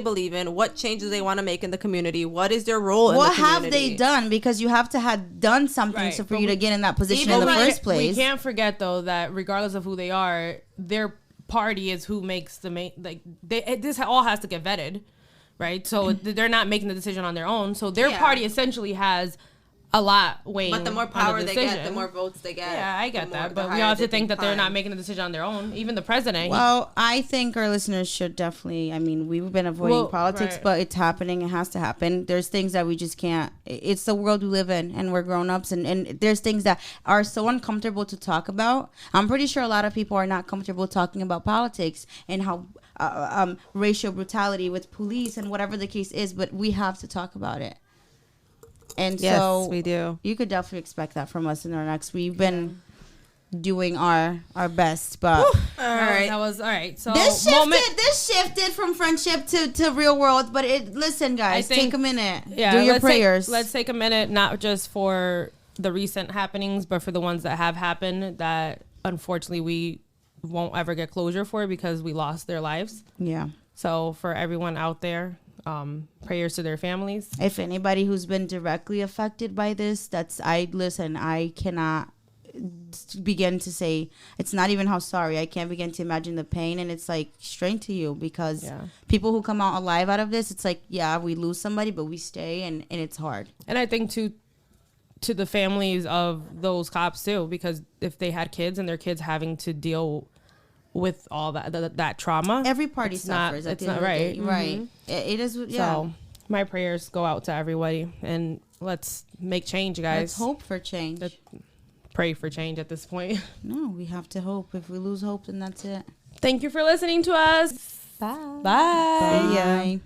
S2: believe in? What changes they want to make in the community? What is their role in the
S3: What
S2: community?
S3: have they done? Because you have to have done something
S4: Right,
S3: for
S4: but
S3: you to get in that position
S4: Even
S3: in the
S4: we-
S3: first place.
S4: We can't forget though that regardless of who they are, their party is who makes the main. This all has to get vetted, right? So they're not making the decision on their own. So their party essentially has a lot weighing.
S2: But the more
S4: on
S2: power they get,
S4: decision.
S2: the more votes they get.
S4: Yeah, I get
S2: the more-
S4: that,
S2: the
S4: but we
S2: higher
S4: all have
S2: they
S4: to think
S2: can
S4: that they're not
S2: climb.
S4: making the decision on their own. Even the president.
S3: Well, I think our listeners should definitely, we've been avoiding politics,
S4: right.
S3: but it's happening. It has to happen. There's things that we just can't. It's the world we live in, and we're grown-ups, and there's things that are so uncomfortable to talk about. I'm pretty sure a lot of people are not comfortable talking about politics and how racial brutality with police and whatever the case is, but we have to talk about it. And
S2: Yes,
S3: so
S2: we do.
S3: you could definitely expect that from us in our next. We've been doing our best, but
S2: All right.
S4: That was all right. So
S3: this shifted from friendship to real world. But listen, guys,
S4: I think-
S3: take a minute.
S4: Yeah,
S3: do your
S4: let's
S3: prayers.
S4: Let's take a minute, not just for the recent happenings, but for the ones that have happened that unfortunately we won't ever get closure for because we lost their lives.
S3: Yeah.
S4: So for everyone out there, prayers to their families.
S3: If anybody who's been directly affected by this, I cannot begin to say, it's not even how sorry. I can't begin to imagine the pain, and it's like straight to you because people who come out alive out of this, it's like, yeah, we lose somebody, but we stay, and it's hard.
S4: And I think to the families of those cops too, because if they had kids and their kids having to deal with all that trauma,
S3: Every party
S4: it's
S3: suffers.
S4: It's
S3: at the
S4: not
S3: end of the
S4: right.
S3: day. Right. It is. Yeah.
S4: So my prayers go out to everybody, and let's make change, guys.
S3: Let's hope for change.
S4: Pray for change at this point.
S3: No, we have to hope. If we lose hope, then that's it.
S4: Thank you for listening to us.
S2: Bye.
S4: Bye.
S3: Bye.